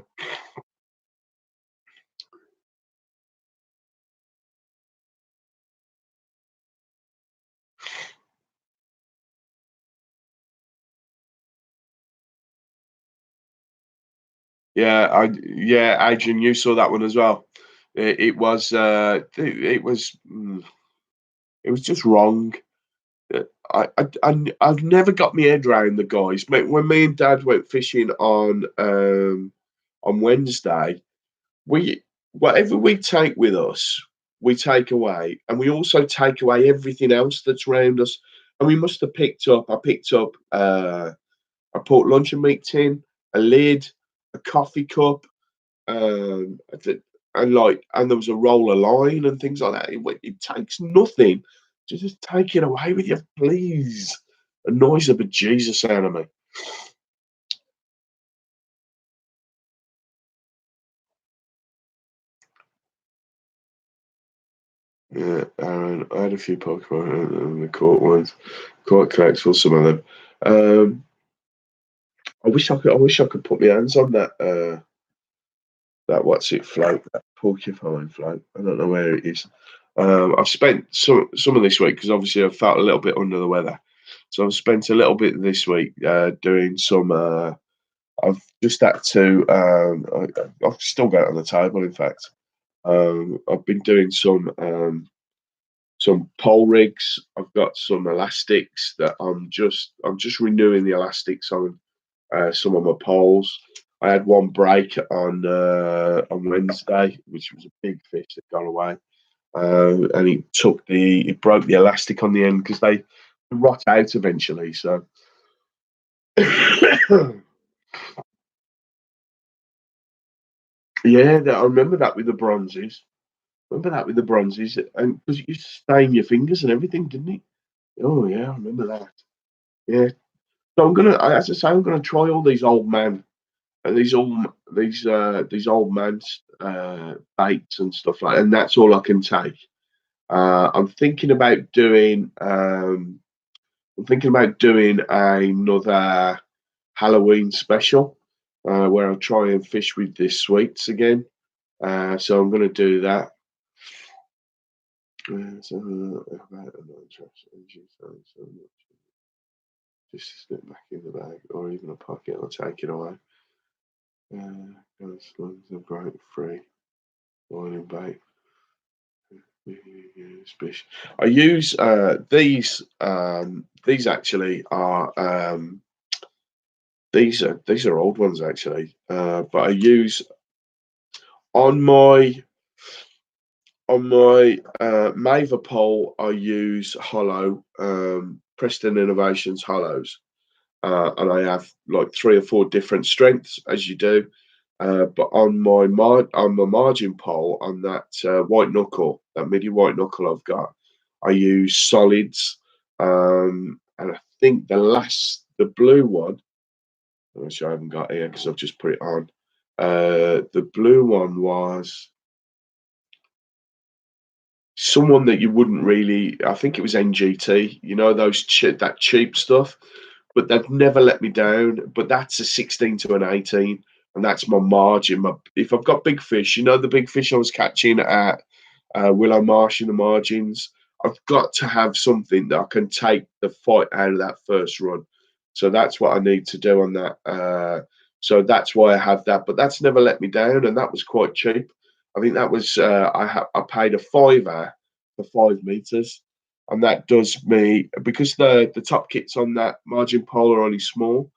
yeah, Adrian, you saw that one as well. It was just wrong. I've never got my head around the guys. When me and Dad went fishing on Wednesday, we whatever we take with us, we take away, and we also take away everything else that's around us. And we must have picked up. I picked up a pork luncheon meat tin, a lid, a coffee cup, um, and there was a roll of line and things like that. It takes nothing to just take it away with you, please. Annoys the bejesus out of me. Yeah, Aaron, I had a few Pokemon and the court ones. Court collects some of them. Um, I wish I could put my hands on that what's it float, that porcupine float. I don't know where it is. I've spent some of this week because obviously I felt a little bit under the weather, so I've spent a little bit this week doing some. I've just had to. I've still got it on the table. In fact, I've been doing some pole rigs. I've got some elastics that I'm just renewing the elastics on some of my poles. I had one break on Wednesday, which was a big fish that got away, and it broke the elastic on the end because they rot out eventually. So yeah, I remember that with the bronzes. Remember that with the bronzes, and because it used to stain your fingers and everything, didn't it? Oh yeah, I remember that. Yeah. So as I say, I'm gonna try all these old man these old man's baits and stuff like, and that's all I can take. I'm thinking about doing. I'm thinking about doing another Halloween special where I'll try and fish with the sweets again. So I'm going to do that. Just slip back in the bag or even a pocket, I'll take it away. A great free morning bait. Bish. I use these. These actually are these are old ones actually, but I use on my Maver pole. I use hollow Preston Innovations hollows, and I have like 3 or 4 different strengths as you do. But on my margin pole on that white knuckle, that midi white knuckle I've got, I use solids, and I think the blue one, which I haven't got here because I've just put it on. The blue one was someone that you wouldn't really. I think it was NGT. That cheap stuff, but they've never let me down. But that's a 16 to an 18, and that's my margin. If I've got big fish, the big fish I was catching at Willow Marsh in the margins, I've got to have something that I can take the fight out of that first run. So that's what I need to do on that. So that's why I have that. But that's never let me down, and that was quite cheap. I think that was I paid a fiver for 5 meters, and that does me because the top kits on that margin pole are only small.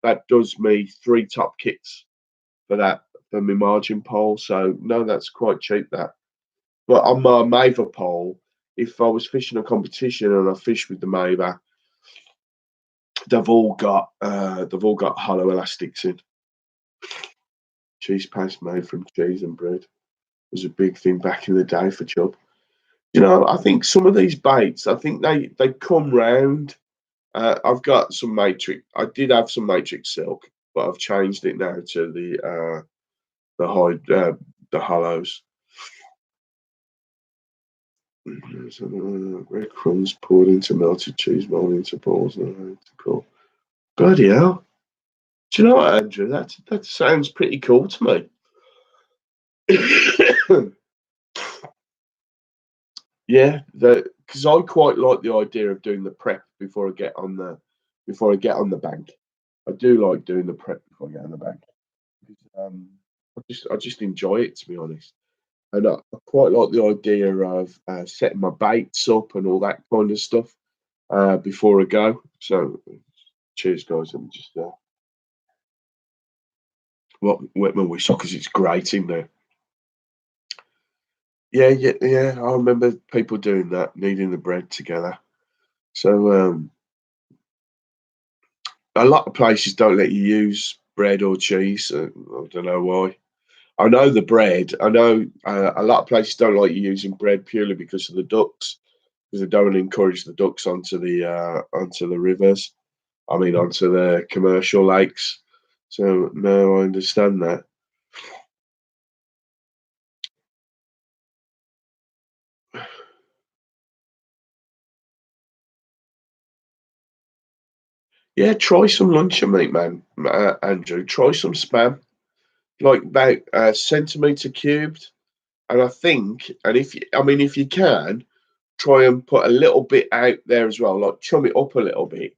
That does me 3 top kits for that for my margin pole. So no, that's quite cheap. That, but on my Maver pole, if I was fishing a competition and I fish with the Maver, they've all got hollow elastics in. Cheese paste made from cheese and bread was a big thing back in the day for chub. I think some of these baits, I think they come round. I've got some matrix. I did have some matrix silk, but I've changed it now to the high the hollows. Red crumbs poured into melted cheese, molded into balls. Cool. Bloody hell! Do you know what, Andrew? That sounds pretty cool to me. Yeah, because I quite like the idea of doing the prep before I get on the bank. I do like doing the prep before I get on the bank. I just enjoy it, to be honest, and I quite like the idea of setting my baits up and all that kind of stuff before I go. So, cheers, guys, and just wet my whistle because it's great in there. Yeah, yeah, yeah. I remember people doing that, kneading the bread together. So a lot of places don't let you use bread or cheese. I don't know why. I know the bread. I know a lot of places don't like you using bread purely because of the ducks, because they don't encourage the ducks onto the rivers. I mean, onto the commercial lakes. So no, I understand that. Yeah, try some luncheon meat, man, Andrew. Try some spam, like about centimetre cubed. And I think, and if you can, try and put a little bit out there as well, like chum it up a little bit.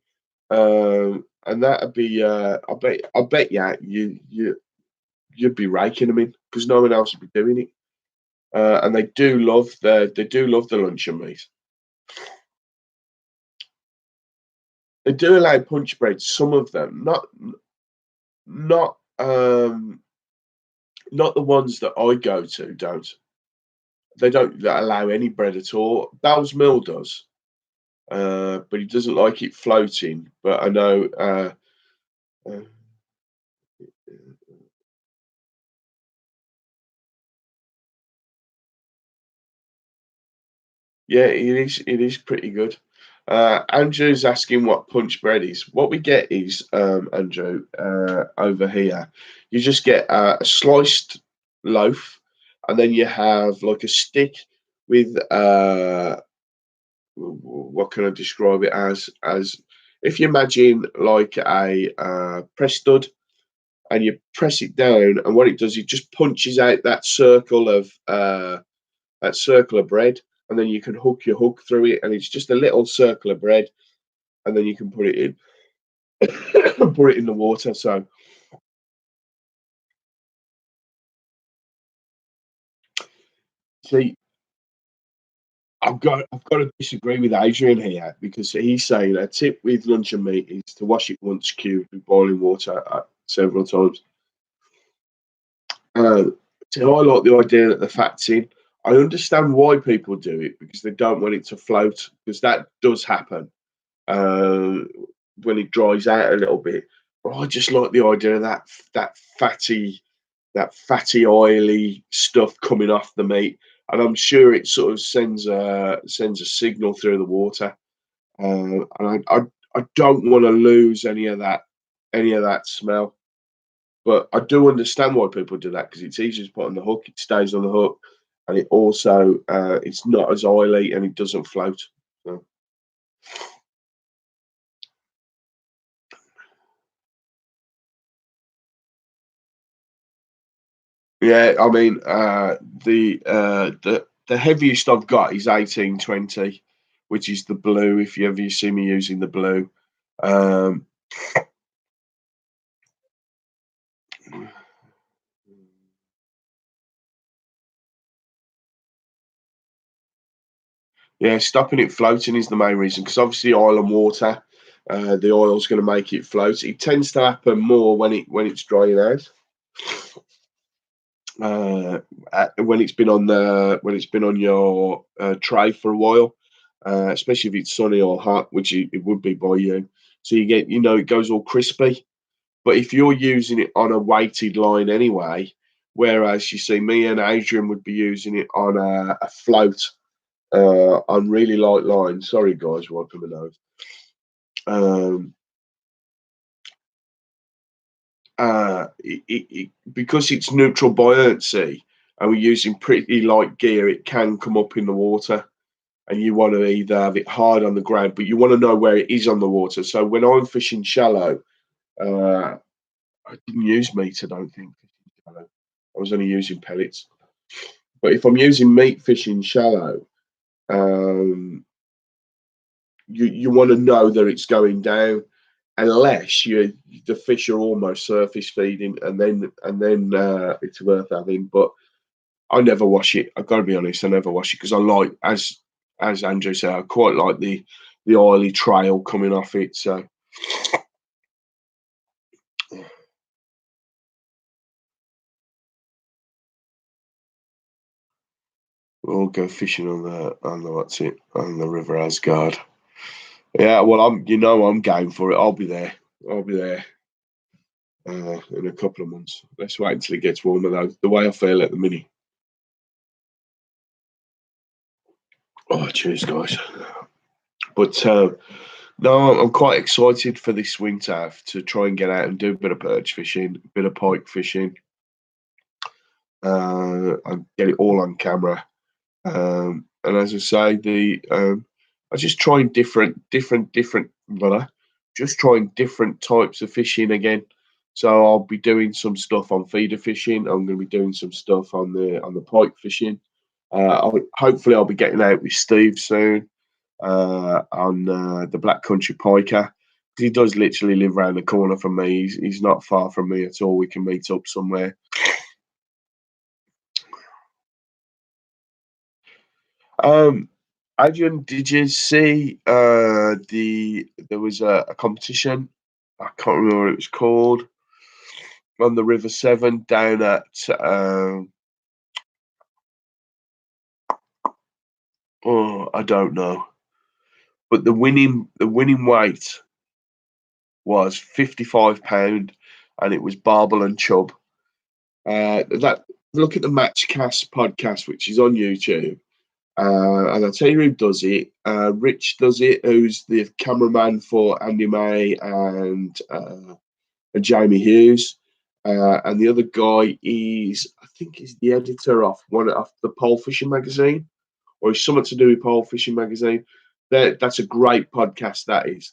And that'd be, I bet you'd be raking them in because no one else would be doing it. And they do love the luncheon meat. They do allow punch bread. Some of them, not the ones that I go to. They don't allow any bread at all. Bell's Mill does, but he doesn't like it floating. But I know. Uh, Yeah, it is pretty good. Andrew's asking what punch bread is. What we get is, Andrew, over here, you just get a sliced loaf, and then you have like a stick with what can I describe it as if you imagine like a press stud, and you press it down, and what it does, it just punches out that circle of bread, and then you can hook your hook through it, and it's just a little circle of bread, and then you can put it in, put it in the water. So, see, I've got to disagree with Adrian here because he's saying a tip with luncheon meat is to wash it once cubed with boiling water several times. Uh, so I like the idea that the fat's in. I understand why people do it because they don't want it to float because that does happen uh, when it dries out a little bit. But I just like the idea of that fatty, that fatty, oily stuff coming off the meat, and I'm sure it sort of sends a signal through the water. And I don't want to lose any of that smell. But I do understand why people do that because it's easier to put on the hook. It stays on the hook, and it also it's not as oily and it doesn't float. So. Yeah, I mean, the heaviest I've got is 1820, which is the blue. If you ever see me using the blue, um, yeah, stopping it floating is the main reason because obviously oil and water, the oil's going to make it float. It tends to happen more when it's drying out. uh, when it's been on your tray for a while, especially if it's sunny or hot, which it would be by you. So you get, it goes all crispy. But if you're using it on a weighted line anyway, whereas you see me and Adrian would be using it on a float on really light lines. Sorry, guys, wiping my nose. Um, because it's neutral buoyancy and we're using pretty light gear, it can come up in the water. And you want to either have it hard on the ground, but you want to know where it is on the water. So when I'm fishing shallow, I didn't use meat, I don't think. I was only using pellets. But if I'm using meat fishing shallow, um, you want to know that it's going down, unless the fish are almost surface feeding, and then it's worth having. But I never wash it. I've got to be honest. I never wash it because I like, as Andrew said, I quite like the oily trail coming off it. So we'll go fishing on the what's it on the River Asgard. Yeah, well, I'm game for it. I'll be there. I'll be there in a couple of months. Let's wait until it gets warmer though. The way I feel at the minute. Oh, cheers, guys. But no, I'm quite excited for this winter to try and get out and do a bit of perch fishing, a bit of pike fishing, and get it all on camera. And as I say, I just trying just trying different types of fishing again. So I'll be doing some stuff on feeder fishing. I'm going to be doing some stuff on the pike fishing. Hopefully I'll be getting out with Steve soon on the Black Country Piker. He does literally live around the corner from me. He's not far from me at all. We can meet up somewhere. Um, Adrian, did you see there was a competition? I can't remember what it was called on the River Severn down at I don't know, but the winning weight was £55, and it was barbel and chub. That Look at the Matchcast podcast, which is on YouTube. And I'll tell you who does it. Rich does it, who's the cameraman for Andy May and Jamie Hughes. And the other guy I think he's the editor of the Pole Fishing magazine, or he's something to do with Pole Fishing magazine. That's a great podcast, that is.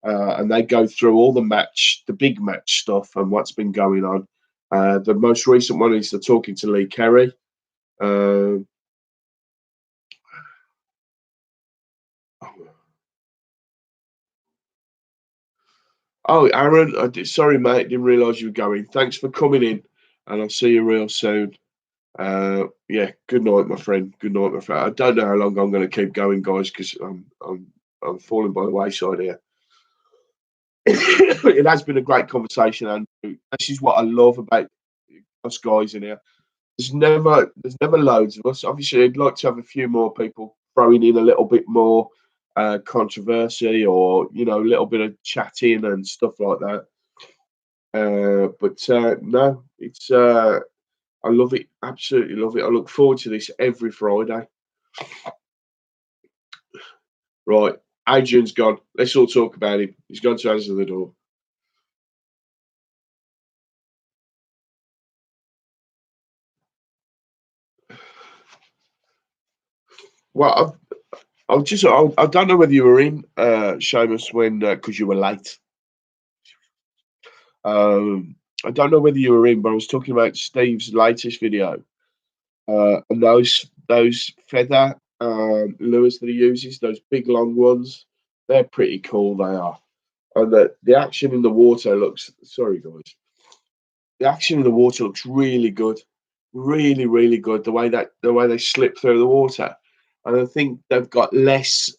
And they go through all the big match stuff and what's been going on. The most recent one is they're talking to Lee Kerry. Uh, Oh, Aaron, sorry, mate, didn't realise you were going. Thanks for coming in, and I'll see you real soon. Yeah, good night, my friend. Good night, my friend. I don't know how long I'm going to keep going, guys, because I'm falling by the wayside here. It has been a great conversation, Andrew. This is what I love about us guys in here. There's never loads of us. Obviously, I'd like to have a few more people throwing in a little bit more controversy, or a little bit of chatting and stuff like that. But no, I love it, absolutely love it. I look forward to this every Friday. Right, Adrian's gone. Let's all talk about him. He's gone to answer the door. Well, I don't know whether you were in, Seamus, when because you were late. I don't know whether you were in, but I was talking about Steve's latest video, and those feather lures that he uses, those big long ones, they're pretty cool. They are, and the action in the water looks. Sorry, guys. The action in the water looks really good, really, really good. The way they slip through the water, and I think they've got less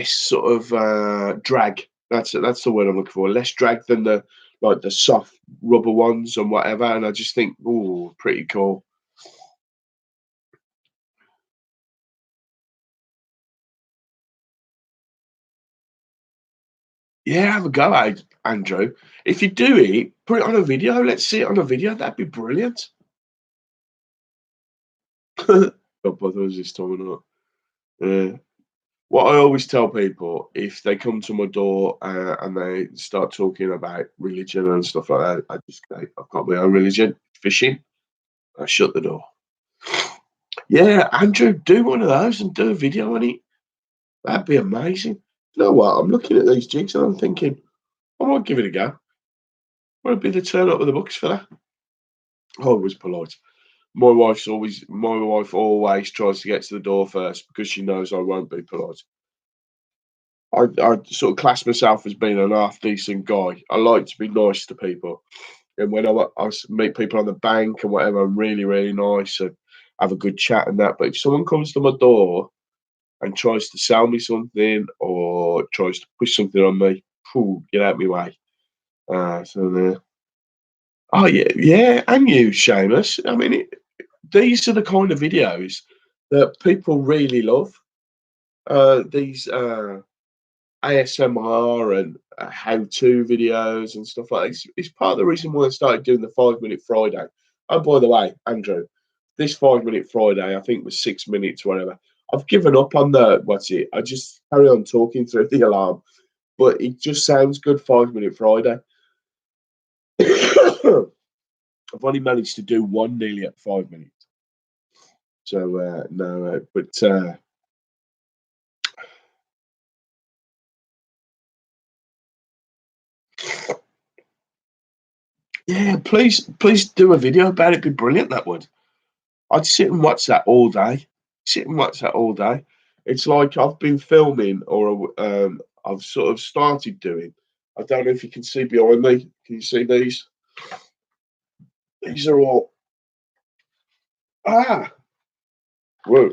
sort of drag. That's the word I'm looking for. Less drag than the like the soft rubber ones and whatever. And I just think, oh, pretty cool. Yeah, have a go, Andrew. If you do it, put it on a video. Let's see it on a video. That'd be brilliant. God bother us this time or not. Yeah. What I always tell people if they come to my door and they start talking about religion and stuff like that, I just say, I've got my own religion, fishing. I shut the door. Yeah, Andrew, do one of those and do a video on it. That'd be amazing. You know what? I'm looking at these jigs and I'm thinking, I might give it a go. Would it be the turn up with the books for that? Oh, it was polite. My wife always tries to get to the door first because she knows I won't be polite. I sort of class myself as being an half decent guy. I like to be nice to people. And when meet people on the bank and whatever, I'm really, really nice and have a good chat and that. But if someone comes to my door and tries to sell me something or tries to push something on me, phew, get out of my way. So there. Oh yeah, yeah, and you, Seamus. I mean, these are the kind of videos that people really love. These ASMR and how-to videos and stuff like that. It's part of the reason why I started doing the 5 Minute Friday. Oh, by the way, Andrew, this 5 Minute Friday, I think was 6 minutes, whatever. I've given up on the what's it? I just carry on talking through the alarm, but it just sounds good. 5 Minute Friday. I've only managed to do one nearly at 5 minutes. So no, but yeah, please do a video about it. It'd be brilliant. That would. I'd sit and watch that all day. Sit and watch that all day. It's like I've been filming, or I've sort of started doing. I don't know if you can see behind me. Can you see these? These are all ah. Whoa.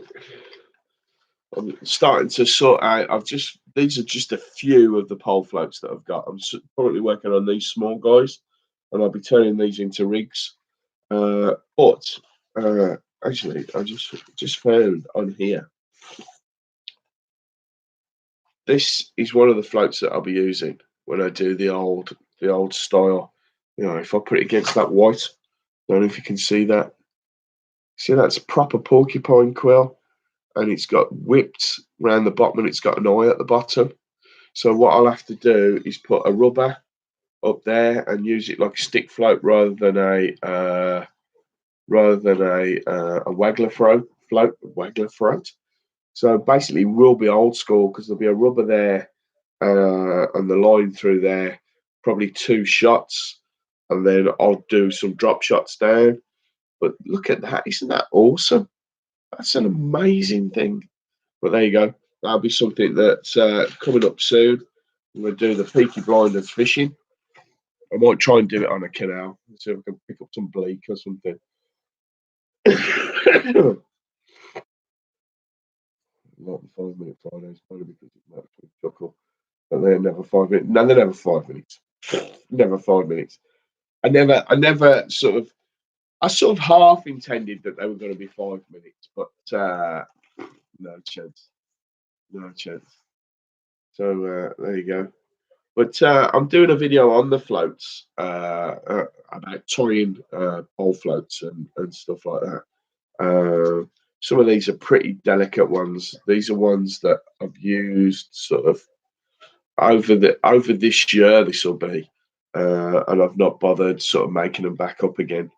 I'm starting to sort out. I've just these are just a few of the pole floats that I've got. I'm currently working on these small guys, and I'll be turning these into rigs. But uh, actually, I just found on here. This is one of the floats that I'll be using when I do the old style. You know, if I put it against that white, I don't know if you can see that. See, that's proper porcupine quill, and it's got whipped round the bottom, and it's got an eye at the bottom. So what I'll have to do is put a rubber up there and use it like a stick float rather than a waggler waggler float. So basically, we'll be old school because there'll be a rubber there and the line through there, probably two shots, and then I'll do some drop shots down. But look at that! Isn't that awesome? That's an amazing thing. But there you go. That'll be something that's coming up soon. I'm going to do the Peaky Blinders fishing. I might try and do it on a canal, see if I can pick up some bleak or something. Not the 5 Minute Fridays, only because it makes me chuckle. But they're never 5 minutes. No, they're never 5 minutes. Never 5 minutes. I never sort of, I sort of half intended that they were going to be 5 minutes, but no chance, no chance. So there you go. But I'm doing a video on the floats about tying pole floats and stuff like that. Some of these are pretty delicate ones. These are ones that I've used sort of over this year. This will be, and I've not bothered sort of making them back up again.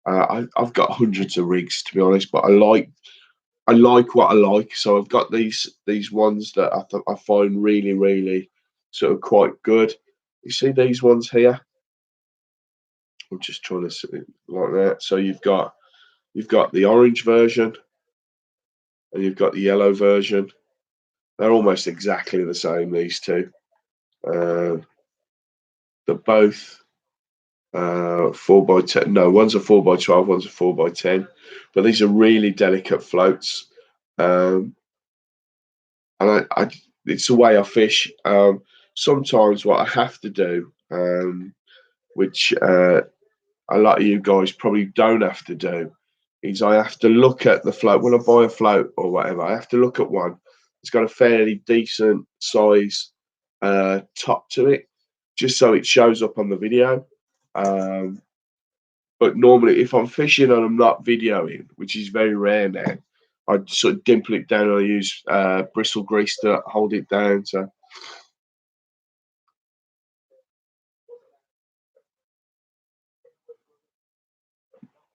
I've got hundreds of rigs to be honest, but I like what I like. So I've got these ones that I find really really sort of quite good. You see these ones here? I'm just trying to see it like that. So you've got the orange version and you've got the yellow version. They're almost exactly the same. These two. Uh, they're both 4x10. No, one's a 4x12, one's a 4x10. But these are really delicate floats. Um, and it's the way I fish. Sometimes what I have to do, which a lot of you guys probably don't have to do, is I have to look at the float when I buy a float or whatever. I have to look at one. It's got a fairly decent size top to it, just so it shows up on the video. Um, but normally, if I'm fishing and I'm not videoing, which is very rare now, I sort of dimple it down. I use bristle grease to hold it down. So,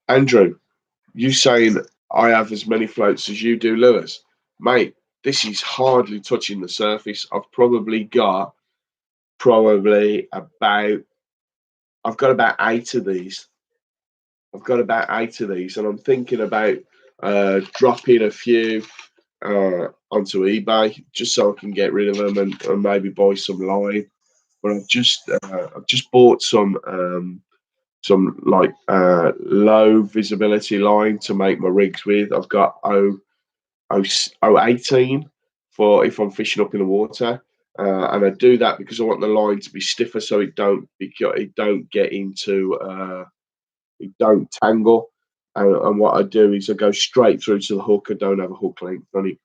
Andrew, you saying I have as many floats as you do lures, mate? This is hardly touching the surface. Probably about I've got about eight of these. I've got about eight of these, and I'm thinking about dropping a few onto eBay just so I can get rid of them and maybe buy some line. But I've just bought some like low visibility line to make my rigs with. I've got 18 for if I'm fishing up in the water. And I do that because I want the line to be stiffer so it don't get into it don't tangle. And what I do is I go straight through to the hook. I don't have a hook length on it.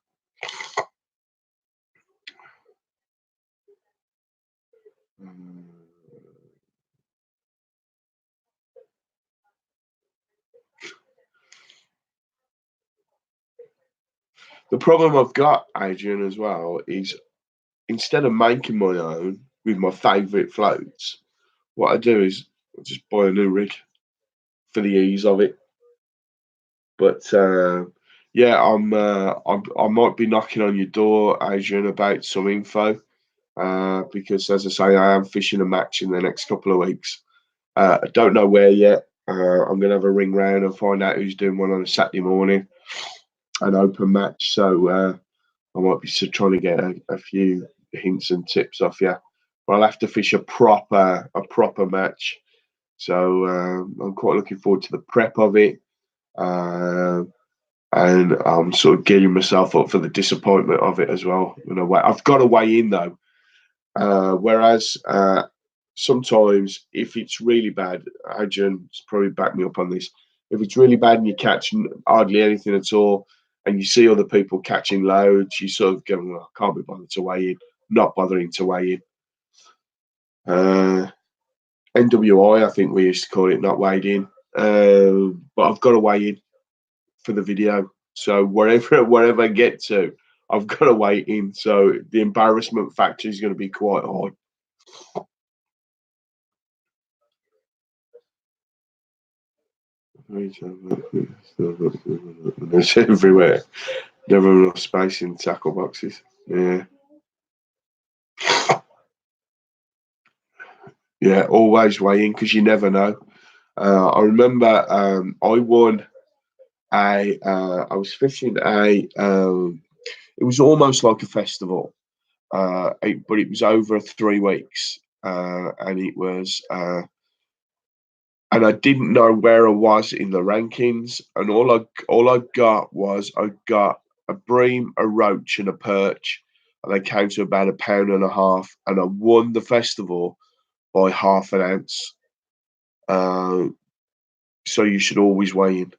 The problem I've got, Adrian, as well, is instead of making my own with my favourite floats, what I do is I just buy a new rig for the ease of it. But yeah, I might be knocking on your door, Adrian, about some info because, as I say, I am fishing a match in the next couple of weeks. I don't know where yet. I'm going to have a ring round and find out who's doing one on a Saturday morning, an open match. So I might be trying to get a few hints and tips off you. But I'll have to fish a proper match. So I'm quite looking forward to the prep of it. Uh, and I'm sort of gearing myself up for the disappointment of it as well. I've got to weigh in though. Whereas sometimes, if it's really bad, Adrian's probably back me up on this. If it's really bad and you catch hardly anything at all, and you see other people catching loads, you sort of go, "Oh, I can't be bothered to weigh in." Not bothering to weigh in. NWI, I think we used to call it, not weighed in. But I've got to weigh in for the video. So wherever I get to, I've got to weigh in. So the embarrassment factor is going to be quite high. It's everywhere. Never enough space in tackle boxes. Yeah, yeah. Always weigh in because you never know. I remember I won a. I was fishing a. It was almost like a festival, but it was over 3 weeks, and it was. And I didn't know where I was in the rankings, and all I got was I got a bream, a roach, and a perch, and they came to about a pound and a half, and I won the festival by half an ounce. Uh, so you should always weigh in.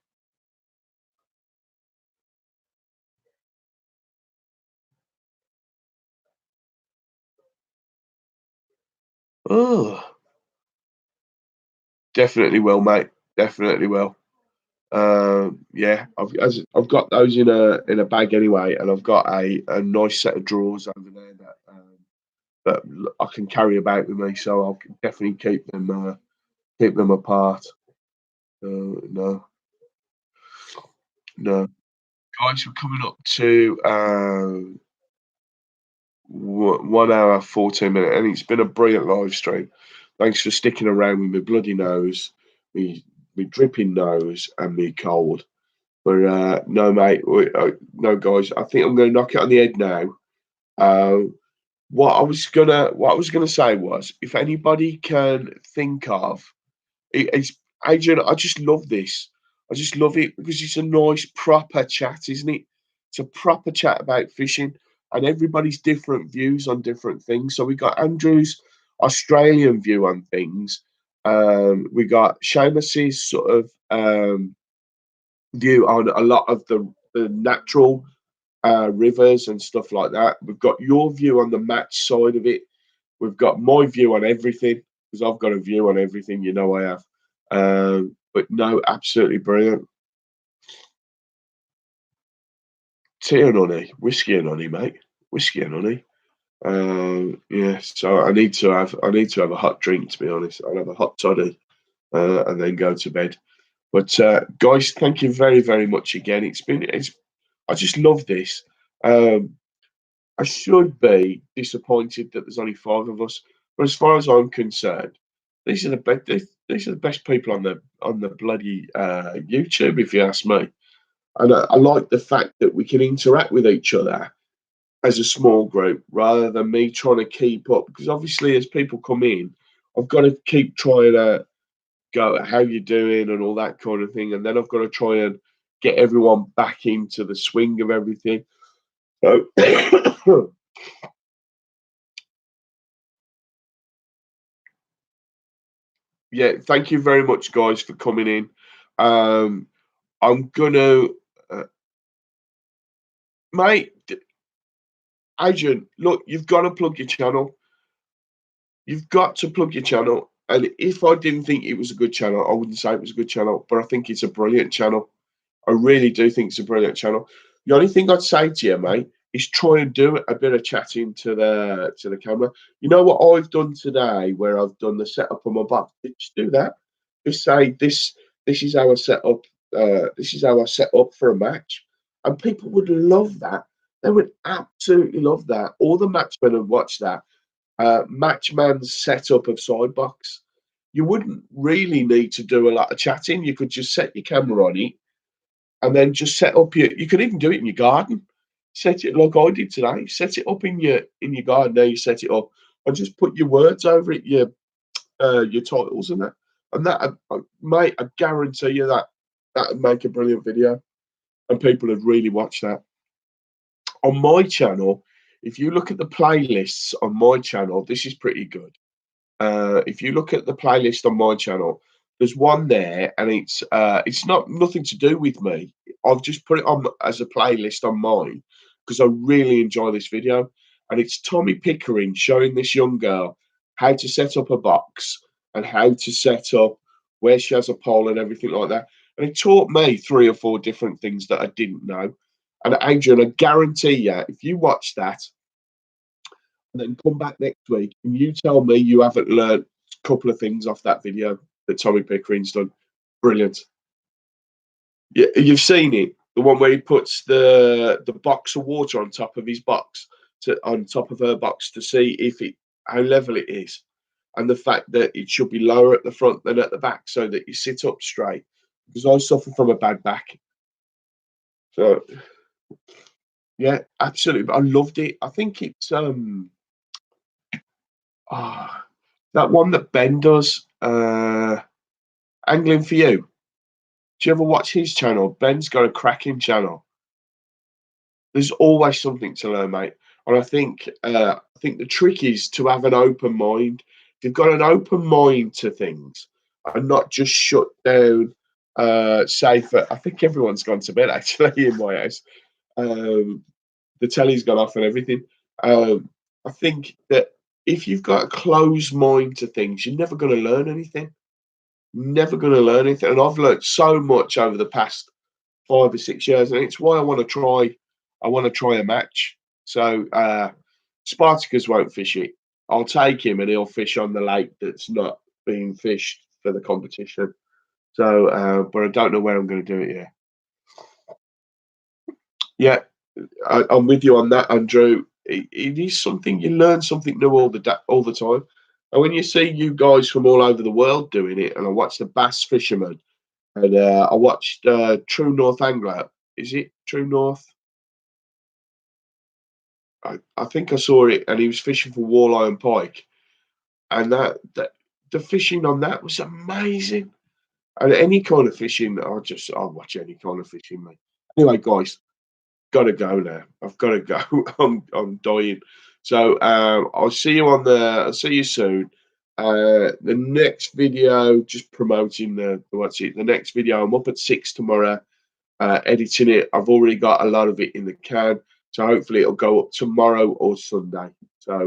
Oh, definitely will, mate. Definitely will. Yeah, I've got those in a bag anyway, and I've got a nice set of drawers over there that I can carry about with me, so I'll definitely keep them apart. No, no, guys, we're coming up to 1 hour 14 minutes, and it's been a brilliant live stream. Thanks for sticking around with my bloody nose, me dripping nose, and me cold. But no, mate, no, guys. I think I'm going to knock it on the head now. Uh, what I was gonna say was, if anybody can think of it's Adrian, I just love this. I just love it because it's a nice proper chat, isn't it? It's a proper chat about fishing, and everybody's different views on different things. So we got Andrew's Australian view on things. We got Seamus's sort of view on a lot of the natural rivers and stuff like that. We've got your view on the match side of it. We've got my view on everything because I've got a view on everything. You know I have. But no, absolutely brilliant. Tea and honey, whiskey and honey, mate. Whiskey and honey. Yeah. So I need to have a hot drink. To be honest, I'll have a hot toddy and then go to bed. But guys, thank you very very much again. I just love this. Um, I should be disappointed that there's only five of us, but as far as I'm concerned, these are the best. These are the best people on the bloody YouTube, if you ask me. And I like the fact that we can interact with each other as a small group rather than me trying to keep up. Because obviously, as people come in, I've got to keep trying to go, how you doing, and all that kind of thing, and then I've got to try and get everyone back into the swing of everything. So yeah, thank you very much, guys, for coming in. Um, I'm gonna, uh, mate, Adrian, look, you've got to plug your channel. You've got to plug your channel. And if I didn't think it was a good channel, I wouldn't say it was a good channel, but I think it's a brilliant channel. I really do think it's a brilliant channel. The only thing I'd say to you, mate, is try and do a bit of chatting to the camera. You know what I've done today, where I've done the setup on my box. Just do that. Just say this. This is how I set up. This is how I set up for a match, and people would love that. They would absolutely love that. All the matchmen would watch that. Matchman's setup of sidebox. You wouldn't really need to do a lot of chatting. You could just set your camera on it and then just set up your. You could even do it in your garden. Set it like I did today. Set it up in your garden. There, you set it up and just put your words over it, your titles and that. Mate, I guarantee you that would make a brilliant video, and people would really watch that. On my channel, if you look at the playlists on my channel, this is pretty good. If you look at the playlist on my channel, there's one there, and it's not nothing to do with me. I've just put it on as a playlist on mine because I really enjoy this video, and it's Tommy Pickering showing this young girl how to set up a box and how to set up where she has a pole and everything like that. And it taught me three or four different things that I didn't know. And Adrian, I guarantee you, if you watch that and then come back next week and you tell me you haven't learned a couple of things off that video that Tommy Pickering's done. Brilliant. Yeah, you've seen it. The one where he puts the box of water on top of his box on top of her box to see if it how level it is. And the fact that it should be lower at the front than at the back so that you sit up straight. Because I suffer from a bad back. So yeah, absolutely. But I loved it. I think it's ah, that one that Ben does, Angling for You. Do you ever watch his channel? Ben's got a cracking channel. There's always something to learn, mate. And I think the trick is to have an open mind. If you've got an open mind to things and not just shut down, safer. I think everyone's gone to bed actually in my house. Um, the telly's gone off and everything. I think that if you've got a closed mind to things, you're never going to learn anything. Never going to learn anything. And I've learned so much over the past 5 or 6 years, and it's why I want to try. I want to try a match. So Spartacus won't fish it. I'll take him, and he'll fish on the lake that's not being fished for the competition. So, but I don't know where I'm going to do it yet. Yeah, I'm with you on that, Andrew. it is something you learn something new all the time. And when you see you guys from all over the world doing it, and I watched the bass fisherman, and I watched True North Angler. Is it True North? I think I saw it, and he was fishing for walleye and pike, and that the fishing on that was amazing. And any kind of fishing, I'll watch any kind of fishing, mate. Anyway, guys, gotta go now. I've got to go. I'm dying. So I'll see you soon. The next video, just promoting the next video. I'm up at 6 tomorrow, editing it. I've already got a lot of it in the can, so hopefully it'll go up tomorrow or Sunday. So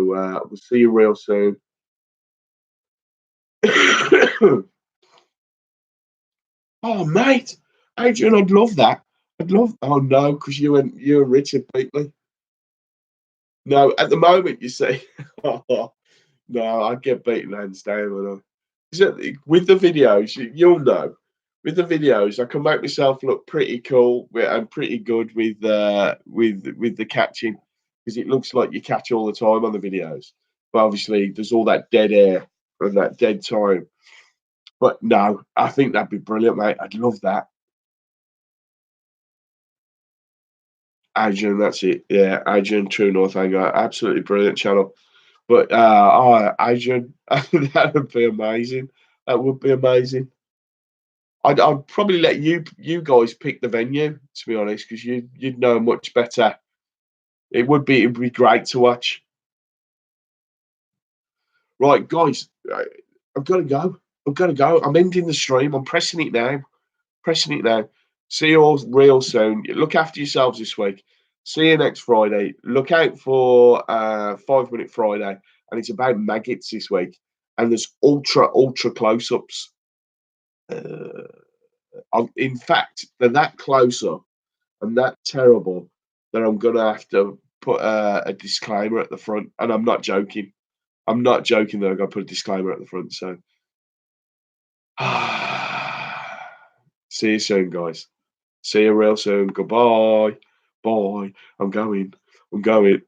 we'll see you real soon. Oh, mate, Adrian, I'd love that. I'd love. Oh no, because you and Richard beat me. No, at the moment, you see. No, I get beaten hands down when I. With the videos, you'll know. With the videos, I can make myself look pretty cool and pretty good with the catching, because it looks like you catch all the time on the videos. But obviously, there's all that dead air and that dead time. But no, I think that'd be brilliant, mate. I'd love that. Adrian, that's it. Yeah, Adrian True North Angler, absolutely brilliant channel. But Adrian, that would be amazing. That would be amazing. I'd probably let you guys pick the venue, to be honest, because you'd know much better. It'd be great to watch. Right, guys, I've got to go. I've got to go. I'm ending the stream. I'm pressing it now. Pressing it now. See you all real soon. Look after yourselves this week. See you next Friday. Look out for 5 Minute Friday, and it's about maggots this week. And there's ultra close ups. In fact, they're that close up and that terrible that I'm gonna have to put a disclaimer at the front. And I'm not joking. I'm not joking that I'm gonna put a disclaimer at the front. So, see you soon, guys. See you real soon. Goodbye. Bye. I'm going. I'm going.